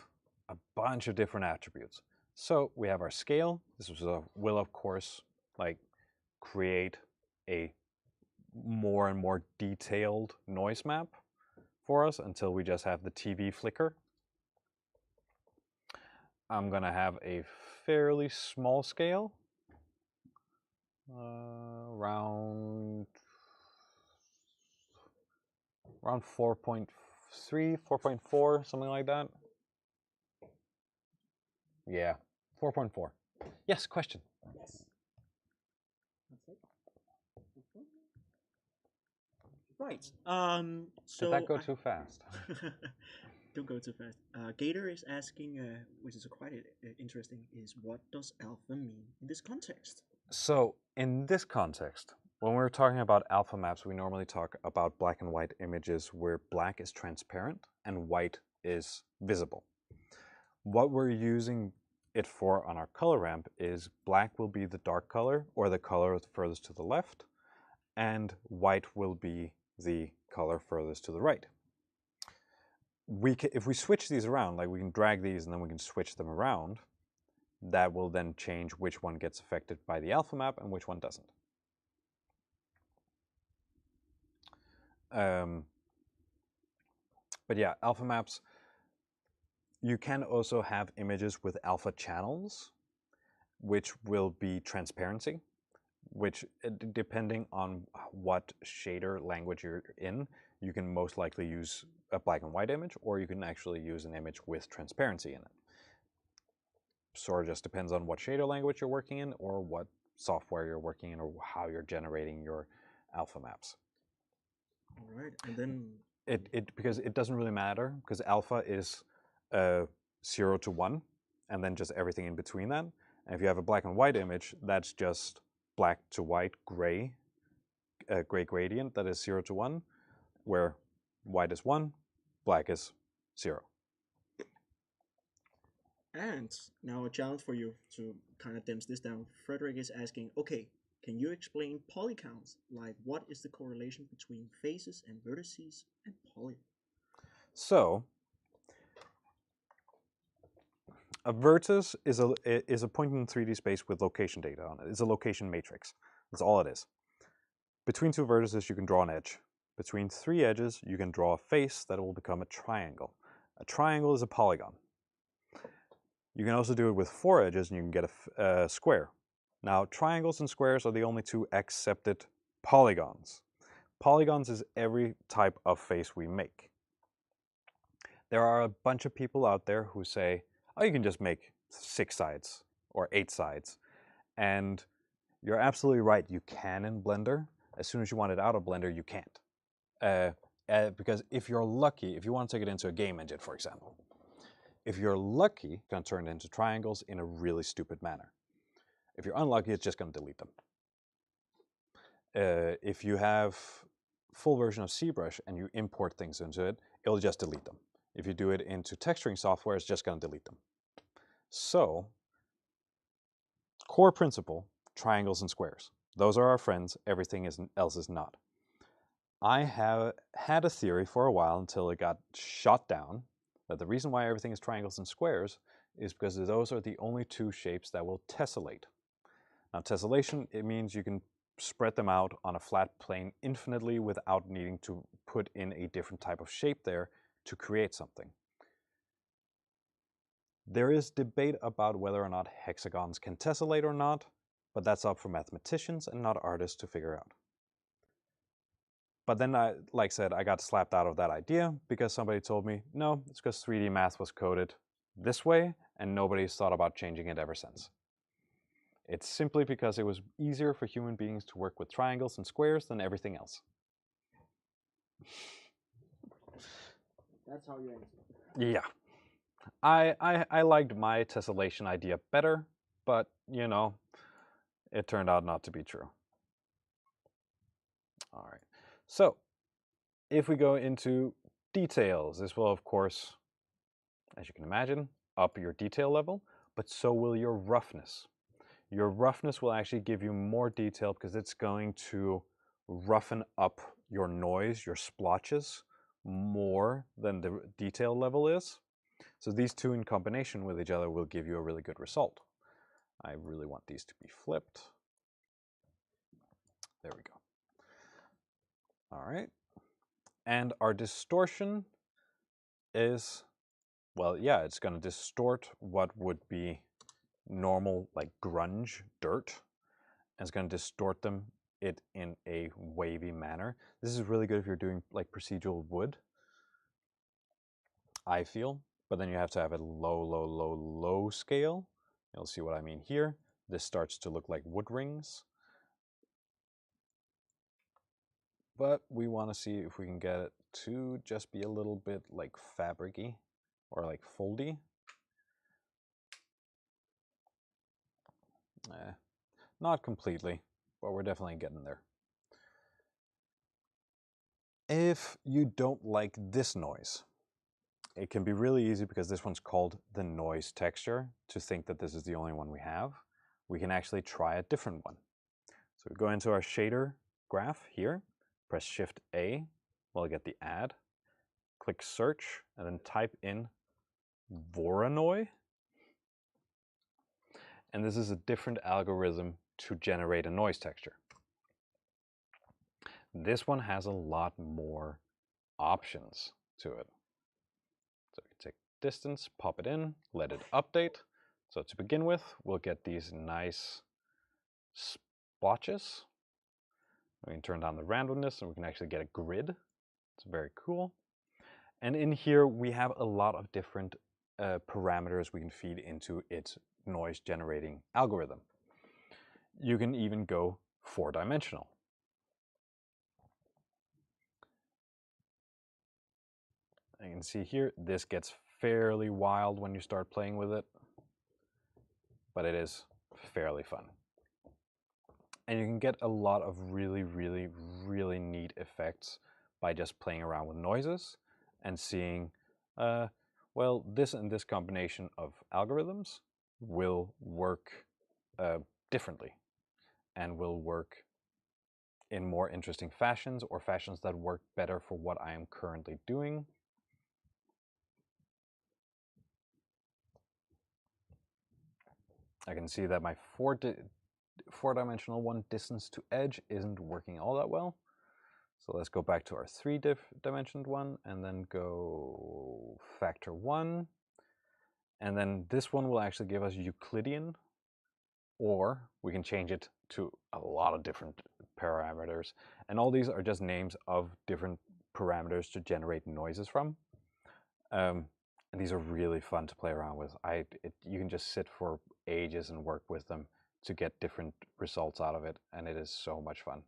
a bunch of different attributes. So we have our scale. This will of course like create a more and more detailed noise map for us until we just have the TV flicker. I'm gonna have a fairly small scale, around 4.3, 4.4, something like that. Yeah, 4.4. Yes, question. Yes. Right. So did that go too fast? Don't go too fast. Gator is asking, which is quite interesting, is what does alpha mean in this context? So in this context, when we're talking about alpha maps, we normally talk about black and white images where black is transparent and white is visible. What we're using it for on our color ramp is black will be the dark color or the color furthest to the left, and white will be the color furthest to the right. If we switch these around, like we can drag these and then we can switch them around, that will then change which one gets affected by the alpha map and which one doesn't. But yeah, alpha maps, you can also have images with alpha channels, which will be transparency, which depending on what shader language you're in, you can most likely use a black and white image, or you can actually use an image with transparency in it. Sort of just depends on what shader language you're working in or what software you're working in or how you're generating your alpha maps. All right, and then because it doesn't really matter, because alpha is 0 to 1 and then just everything in between that. And if you have a black and white image, that's just black to white gray gradient that is 0 to 1, where white is 1, black is 0. And now a challenge for you to kind of dense this down. Frederick is asking, okay, can you explain polycounts? Like, what is the correlation between faces and vertices and poly? So, a vertex is a point in 3D space with location data on it. It's a location matrix. That's all it is. Between two vertices, you can draw an edge. Between three edges, you can draw a face that will become a triangle. A triangle is a polygon. You can also do it with 4 edges and you can get a square. Now, triangles and squares are the only two accepted polygons. Polygons is every type of face we make. There are a bunch of people out there who say, oh, you can just make 6 sides or 8 sides. And you're absolutely right, you can in Blender. As soon as you want it out of Blender, you can't. Because if you're lucky, if you want to take it into a game engine, for example, if you're lucky, it's going to turn it into triangles in a really stupid manner. If you're unlucky, it's just going to delete them. If you have full version of ZBrush and you import things into it, it'll just delete them. If you do it into texturing software, it's just going to delete them. So, core principle, triangles and squares. Those are our friends, everything else is not. I have had a theory for a while until it got shot down, that the reason why everything is triangles and squares is because those are the only two shapes that will tessellate. Now tessellation, it means you can spread them out on a flat plane infinitely without needing to put in a different type of shape there to create something. There is debate about whether or not hexagons can tessellate or not, but that's up for mathematicians and not artists to figure out. But then, like I said, I got slapped out of that idea because somebody told me, no, it's because 3D math was coded this way and nobody's thought about changing it ever since. It's simply because it was easier for human beings to work with triangles and squares than everything else. That's how you answer. Yeah. I liked my tessellation idea better, but, you know, it turned out not to be true. All right. So, if we go into details, this will, of course, as you can imagine, up your detail level, but so will your roughness. Your roughness will actually give you more detail because it's going to roughen up your noise, your splotches, more than the detail level is. So these two in combination with each other will give you a really good result. I really want these to be flipped. There we go. All right. And our distortion is, well, yeah, it's going to distort what would be normal, like grunge dirt, and it's going to distort it in a wavy manner. This is really good if you're doing like procedural wood, I feel, but then you have to have a low scale. You'll see what I mean here. This starts to look like wood rings. But we want to see if we can get it to just be a little bit like fabric-y or like foldy. Not completely, but we're definitely getting there. If you don't like this noise, it can be really easy because this one's called the noise texture to think that this is the only one we have. We can actually try a different one. So we go into our shader graph here, press Shift A, we'll get the add, click search, and then type in Voronoi. And this is a different algorithm to generate a noise texture. This one has a lot more options to it. So we can take distance, pop it in, let it update. So to begin with, we'll get these nice splotches. We can turn down the randomness and we can actually get a grid. It's very cool. And in here, we have a lot of different parameters we can feed into its noise generating algorithm. You can even go 4-dimensional. You can see here, this gets fairly wild when you start playing with it, but it is fairly fun. And you can get a lot of really neat effects by just playing around with noises and seeing, well, this and this combination of algorithms will work differently and will work in more interesting fashions or fashions that work better for what I am currently doing. I can see that my four-dimensional one, distance to edge, isn't working all that well. So let's go back to our 3-dimensioned one and then go factor 1. And then this one will actually give us Euclidean, or we can change it to a lot of different parameters. And all these are just names of different parameters to generate noises from. And these are really fun to play around with. You can just sit for ages and work with them to get different results out of it, and it is so much fun.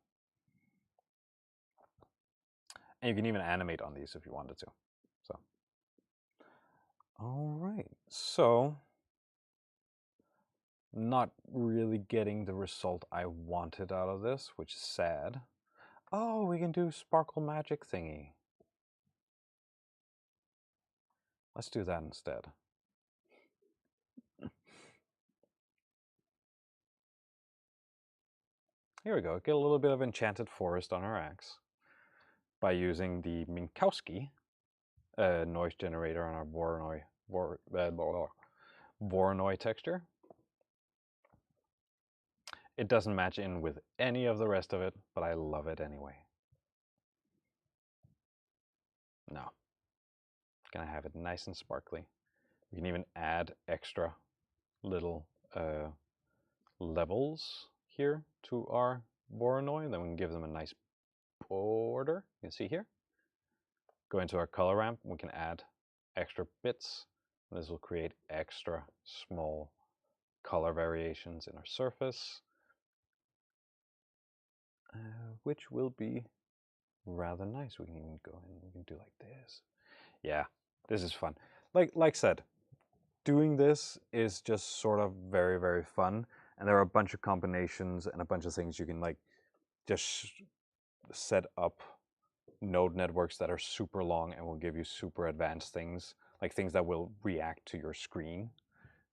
And you can even animate on these if you wanted to. So, all right. So, not really getting the result I wanted out of this, which is sad. Oh, we can do sparkle magic thingy. Let's do that instead. Here we go. Get a little bit of enchanted forest on our axe by using the Minkowski noise generator on our Voronoi texture. It doesn't match in with any of the rest of it, but I love it anyway. Now, gonna have it nice and sparkly. We can even add extra little levels here to our Voronoi. Then we can give them a nice border. You can see here. Go into our color ramp. We can add extra bits. This will create extra small color variations in our surface, which will be rather nice. We can even go in. We can do like this. Yeah, this is fun. Like said, doing this is just sort of very, very fun. And there are a bunch of combinations and a bunch of things you can like just set up node networks that are super long and will give you super advanced things, like things that will react to your screen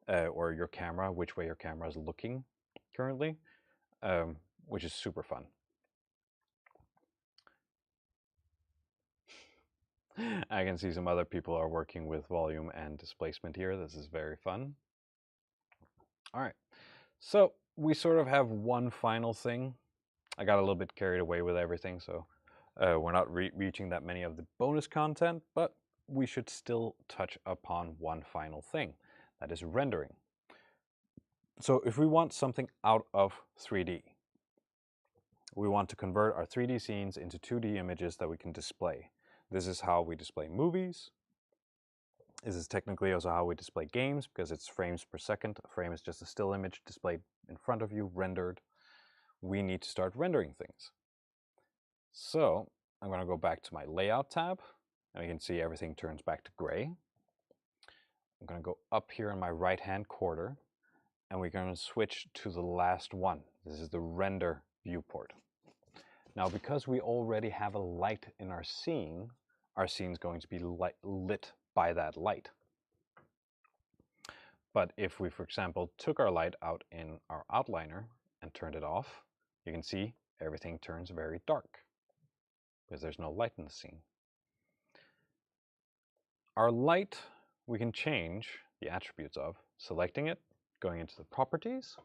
or your camera, which way your camera is looking currently, which is super fun. I can see some other people are working with volume and displacement here. This is very fun. All right, so we sort of have one final thing. I got a little bit carried away with everything, so we're not reaching that many of the bonus content, but we should still touch upon one final thing, that is rendering. So if we want something out of 3D, we want to convert our 3D scenes into 2D images that we can display. This is how we display movies. This is technically also how we display games, because it's frames per second. A frame is just a still image displayed in front of you, rendered. We need to start rendering things. So I'm going to go back to my layout tab, and you can see everything turns back to gray. I'm going to go up here in my right hand corner, and we're going to switch to the last one. This is the render viewport. Now, because we already have a light in our scene is going to be lit by that light. But if we, for example, took our light out in our outliner and turned it off, you can see everything turns very dark because there's no light in the scene. Our light, we can change the attributes of selecting it, going into the properties,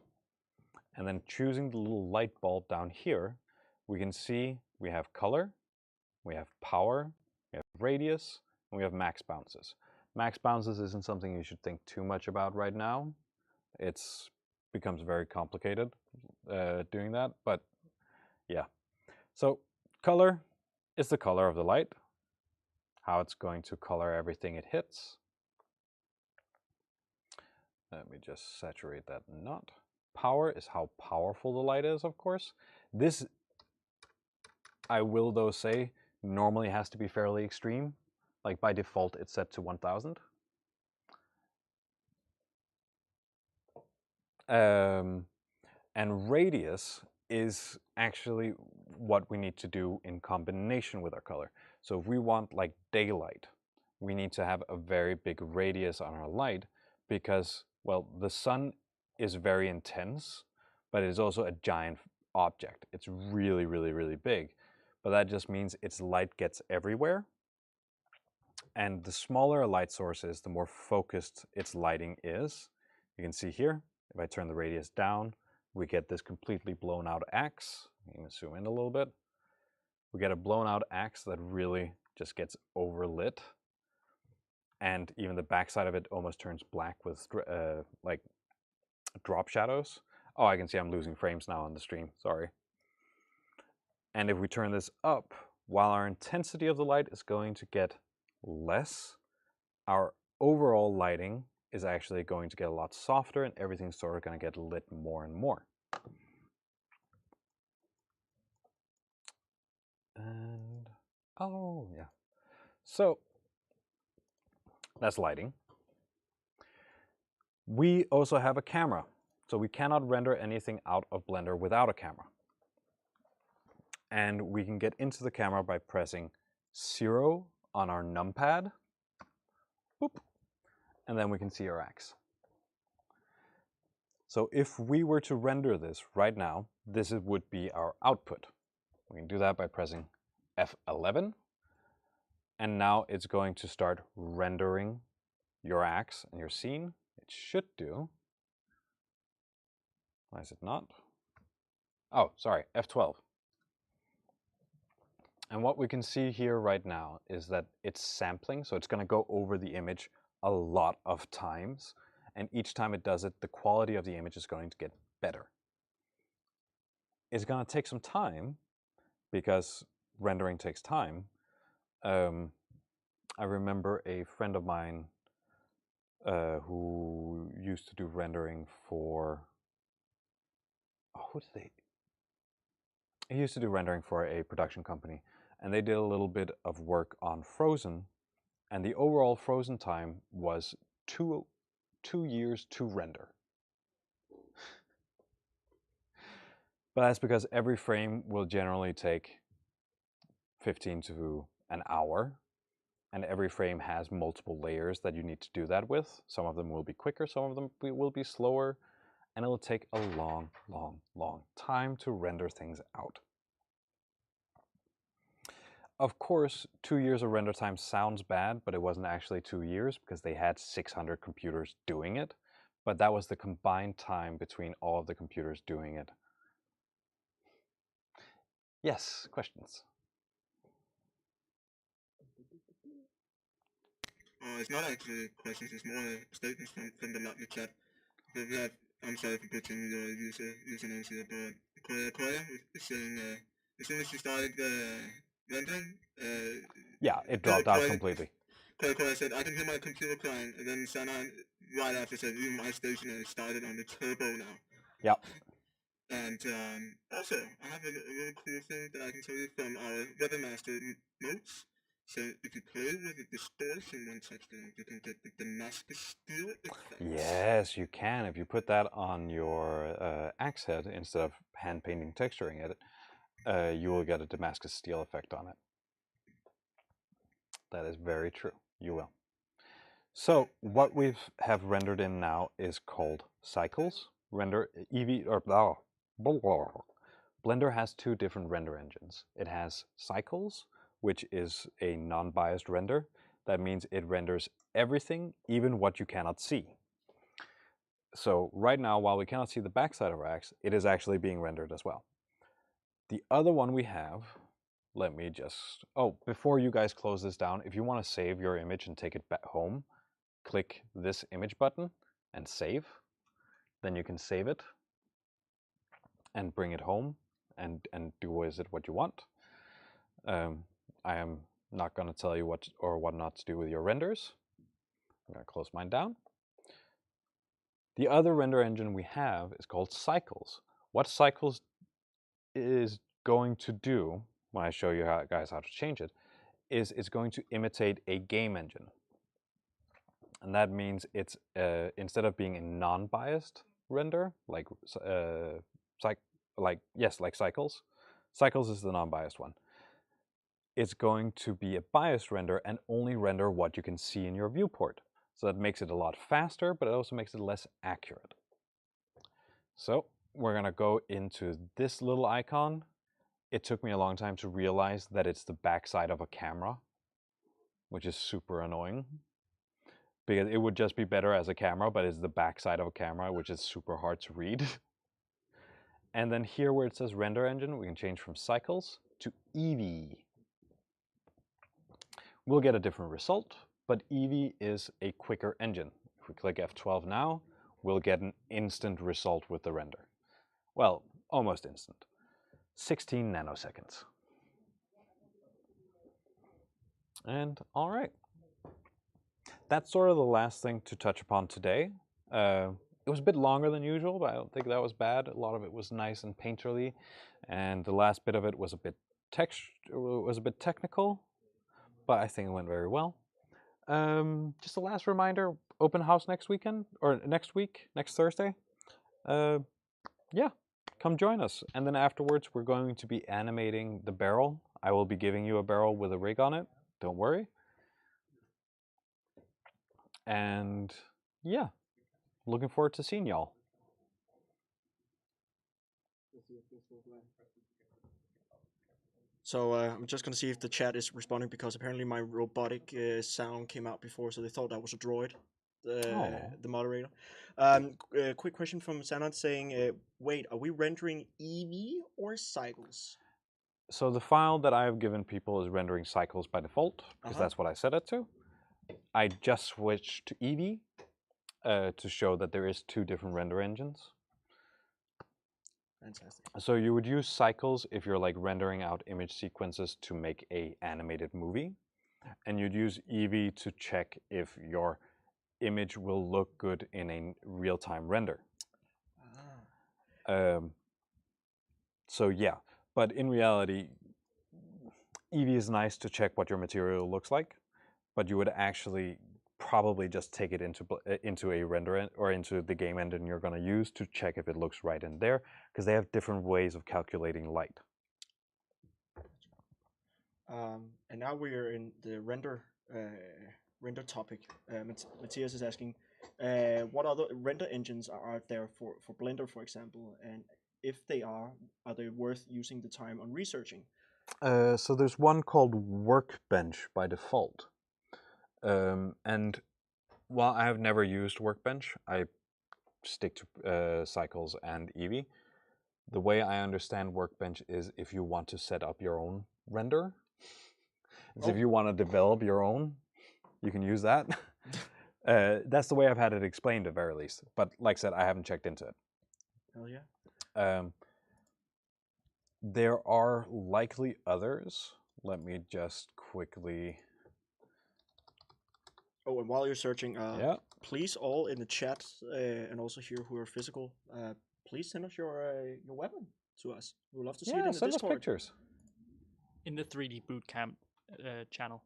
and then choosing the little light bulb down here. We can see we have color, we have power, we have radius, and we have max bounces. Max bounces isn't something you should think too much about right now. It becomes very complicated doing that, but yeah. So color is the color of the light, how it's going to color everything it hits. Let me just saturate that knot. Power is how powerful the light is, of course. This, I will though say, normally has to be fairly extreme. Like by default, it's set to 1000. And radius is actually what we need to do in combination with our color. So if we want like daylight, we need to have a very big radius on our light because, well, the sun is very intense, but it is also a giant object. It's really, really, really big. But that just means its light gets everywhere. And the smaller a light source is, the more focused its lighting is. You can see here, if I turn the radius down, we get this completely blown out axe. I'm going to zoom in a little bit. We get a blown out axe that really just gets overlit. And even the backside of it almost turns black with like drop shadows. Oh, I can see I'm losing frames now on the stream, sorry. And if we turn this up, while our intensity of the light is going to get less, our overall lighting is actually going to get a lot softer and everything's sort of going to get lit more and more. And, oh yeah. So, that's lighting. We also have a camera. So we cannot render anything out of Blender without a camera. And we can get into the camera by pressing 0 on our numpad. Boop. And then we can see our axe. So if we were to render this right now, this would be our output. We can do that by pressing F11. And now it's going to start rendering your axe and your scene. It should do. Why is it not? Oh, sorry, F12. And what we can see here right now is that it's sampling, so it's going to go over the image a lot of times, and each time it does it, the quality of the image is going to get better. It's going to take some time, because rendering takes time. I remember a friend of mine who used to do rendering for... who did they... He used to do rendering for a production company, and they did a little bit of work on Frozen, and the overall Frozen time was 2 years to render. But that's because every frame will generally take 15 to an hour, and every frame has multiple layers that you need to do that with. Some of them will be quicker, some of them will be slower, and it will take a long, long, long time to render things out. Of course, 2 years of render time sounds bad, but it wasn't actually 2 years because they had 600 computers doing it. But that was the combined time between all of the computers doing it. Yes, questions? It's not actually questions, it's more statements from the lovely chat. So that, I'm sorry for putting your usernames here, but Koya is saying as soon as you started rendering, yeah, it dropped out completely. Koya said, I can hear my computer crying, and then Sana right after said, even my stationery started on the turbo now. Yep. And also, I have a really cool thing that I can tell you from our Weathermaster notes. So if you play with the distortion when texturing, you can get the Damascus steel effect. Yes, you can. If you put that on your axe head instead of hand painting texturing it, you will get a Damascus steel effect on it. That is very true. You will. So what we have rendered in now is called cycles. Render Eevee or blah, blah, blah. Blender has 2 different render engines. It has cycles, which is a non-biased render. That means it renders everything, even what you cannot see. So right now, while we cannot see the backside of our axe, it is actually being rendered as well. The other one we have, let me just... Oh, before you guys close this down, if you want to save your image and take it back home, click this image button and save. Then you can save it and bring it home and do with it what you want. I am not going to tell you what or what not to do with your renders. I'm going to close mine down. The other render engine we have is called Cycles. What Cycles is going to do, when I show you guys how to change it, is it's going to imitate a game engine. And that means it's instead of being a non-biased render, like Cycles. Cycles is the non-biased one. It's going to be a biased render and only render what you can see in your viewport. So that makes it a lot faster, but it also makes it less accurate. So we're going to go into this little icon. It took me a long time to realize that it's the backside of a camera, which is super annoying. Because it would just be better as a camera, but it's the backside of a camera, which is super hard to read. And then here where it says render engine, we can change from cycles to Eevee. We'll get a different result, but Eevee is a quicker engine. If we click F12 now, we'll get an instant result with the render. Well, almost instant. 16 nanoseconds. And all right. That's sort of the last thing to touch upon today. It was a bit longer than usual, but I don't think that was bad. A lot of it was nice and painterly, and the last bit of it was a bit technical, but I think it went very well. Just a last reminder: open house next weekend or next week, next Thursday. Yeah, come join us. And then afterwards, we're going to be animating the barrel. I will be giving you a barrel with a rig on it. Don't worry. And yeah, looking forward to seeing y'all. So I'm just gonna see if the chat is responding because apparently my robotic sound came out before, so they thought that was a droid. the moderator. Quick question from Sanat saying, wait, are we rendering EV or cycles? So the file that I have given people is rendering cycles by default, because that's what I set it to. I just switched to EV to show that there is 2 different render engines. Fantastic. So you would use cycles if you're like rendering out image sequences to make a animated movie, and you'd use EV to check if your image will look good in a real-time render. So yeah, but in reality, EV is nice to check what your material looks like, but you would actually probably just take it into a render or into the game engine you're going to use to check if it looks right in there, because they have different ways of calculating light. And now we're in the render topic. Matthias is asking, what other render engines are out there for Blender, for example, and if they are they worth using the time on researching? So there's one called Workbench by default. And while I have never used Workbench, I stick to Cycles and Eevee. The way I understand Workbench is if you want to set up your own render. If you want to develop your own, you can use that. That's the way I've had it explained at very least. But like I said, I haven't checked into it. Hell yeah. There are likely others. Let me just quickly... Oh, and while you're searching, please all in the chat and also here who are physical, please send us your weapon to us. We'd love to see it in the send Discord. us pictures. In the 3D Bootcamp channel.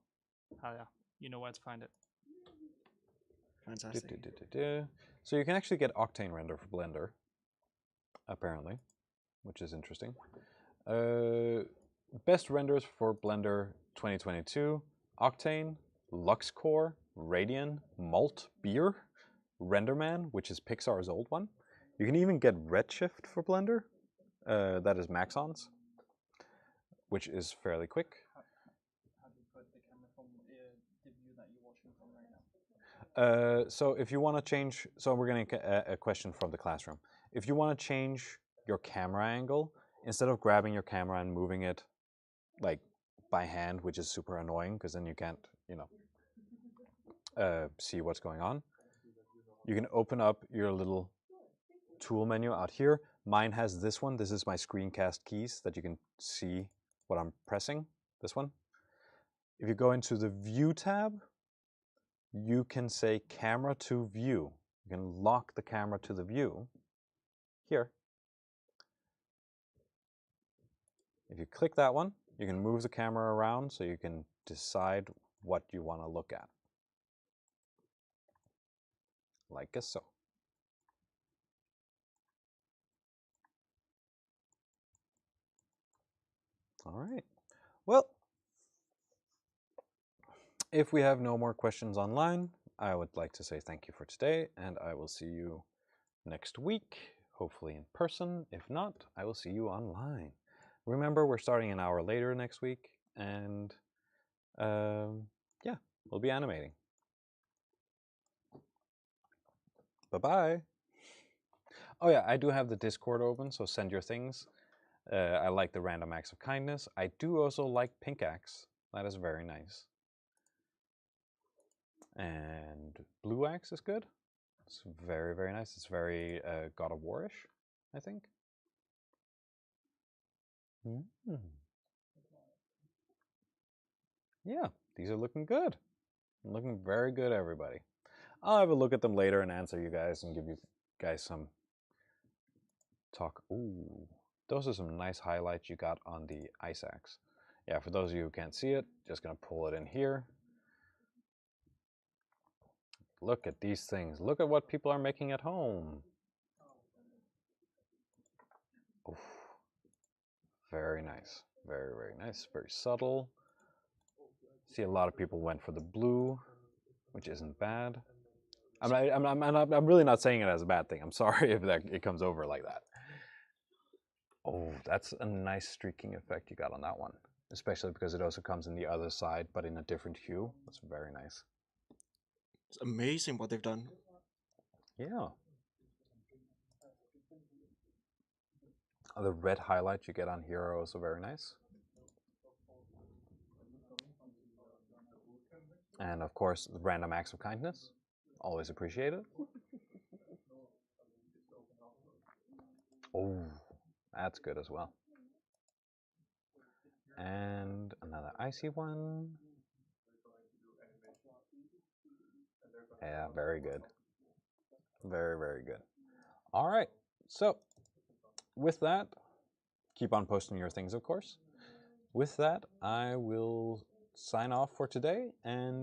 Yeah, you know where to find it. Fantastic. So you can actually get Octane render for Blender, apparently, which is interesting. Best renders for Blender 2022: Octane, LuxCore, Radian, Malt Beer, Renderman, which is Pixar's old one. You can even get Redshift for Blender, that is Maxon's, which is fairly quick. How do you put the camera from the view that you're watching from right now? So if you want to change, so we're getting a question from the classroom. If you want to change your camera angle, instead of grabbing your camera and moving it like by hand, which is super annoying because then you can't, see what's going on, you can open up your little tool menu out here. Mine has this one. This is my screencast keys that you can see what I'm pressing, this one. If you go into the View tab, you can say Camera to View. You can lock the camera to the view here. If you click that one, you can move the camera around so you can decide what you want to look at. Like so. All right. Well, if we have no more questions online, I would like to say thank you for today, and I will see you next week, hopefully in person. If not, I will see you online. Remember, we're starting an hour later next week, and yeah, we'll be animating. Bye-bye. Oh yeah, I do have the Discord open, so send your things. I like the random acts of kindness. I do also like pink axe. That is very nice. And blue axe is good. It's very, very nice. It's very God of War-ish, I think. Yeah, these are looking good. Looking very good, everybody. I'll have a look at them later and answer you guys and give you guys some talk. Ooh, those are some nice highlights you got on the ice axe. Yeah, for those of you who can't see it, just gonna pull it in here. Look at these things. Look at what people are making at home. Oof. Very nice. Very, very nice. Very subtle. See, a lot of people went for the blue, which isn't bad. I'm really not saying it as a bad thing. I'm sorry if it comes over like that. Oh, that's a nice streaking effect you got on that one. Especially because it also comes in the other side, but in a different hue. That's very nice. It's amazing what they've done. Yeah. The red highlights you get on here are also very nice. And of course, the random acts of kindness, always appreciated. Oh, that's good as well. And another icy one. Yeah, very good. Very, very good. All right. So, with that, keep on posting your things, of course. With that, I will sign off for today and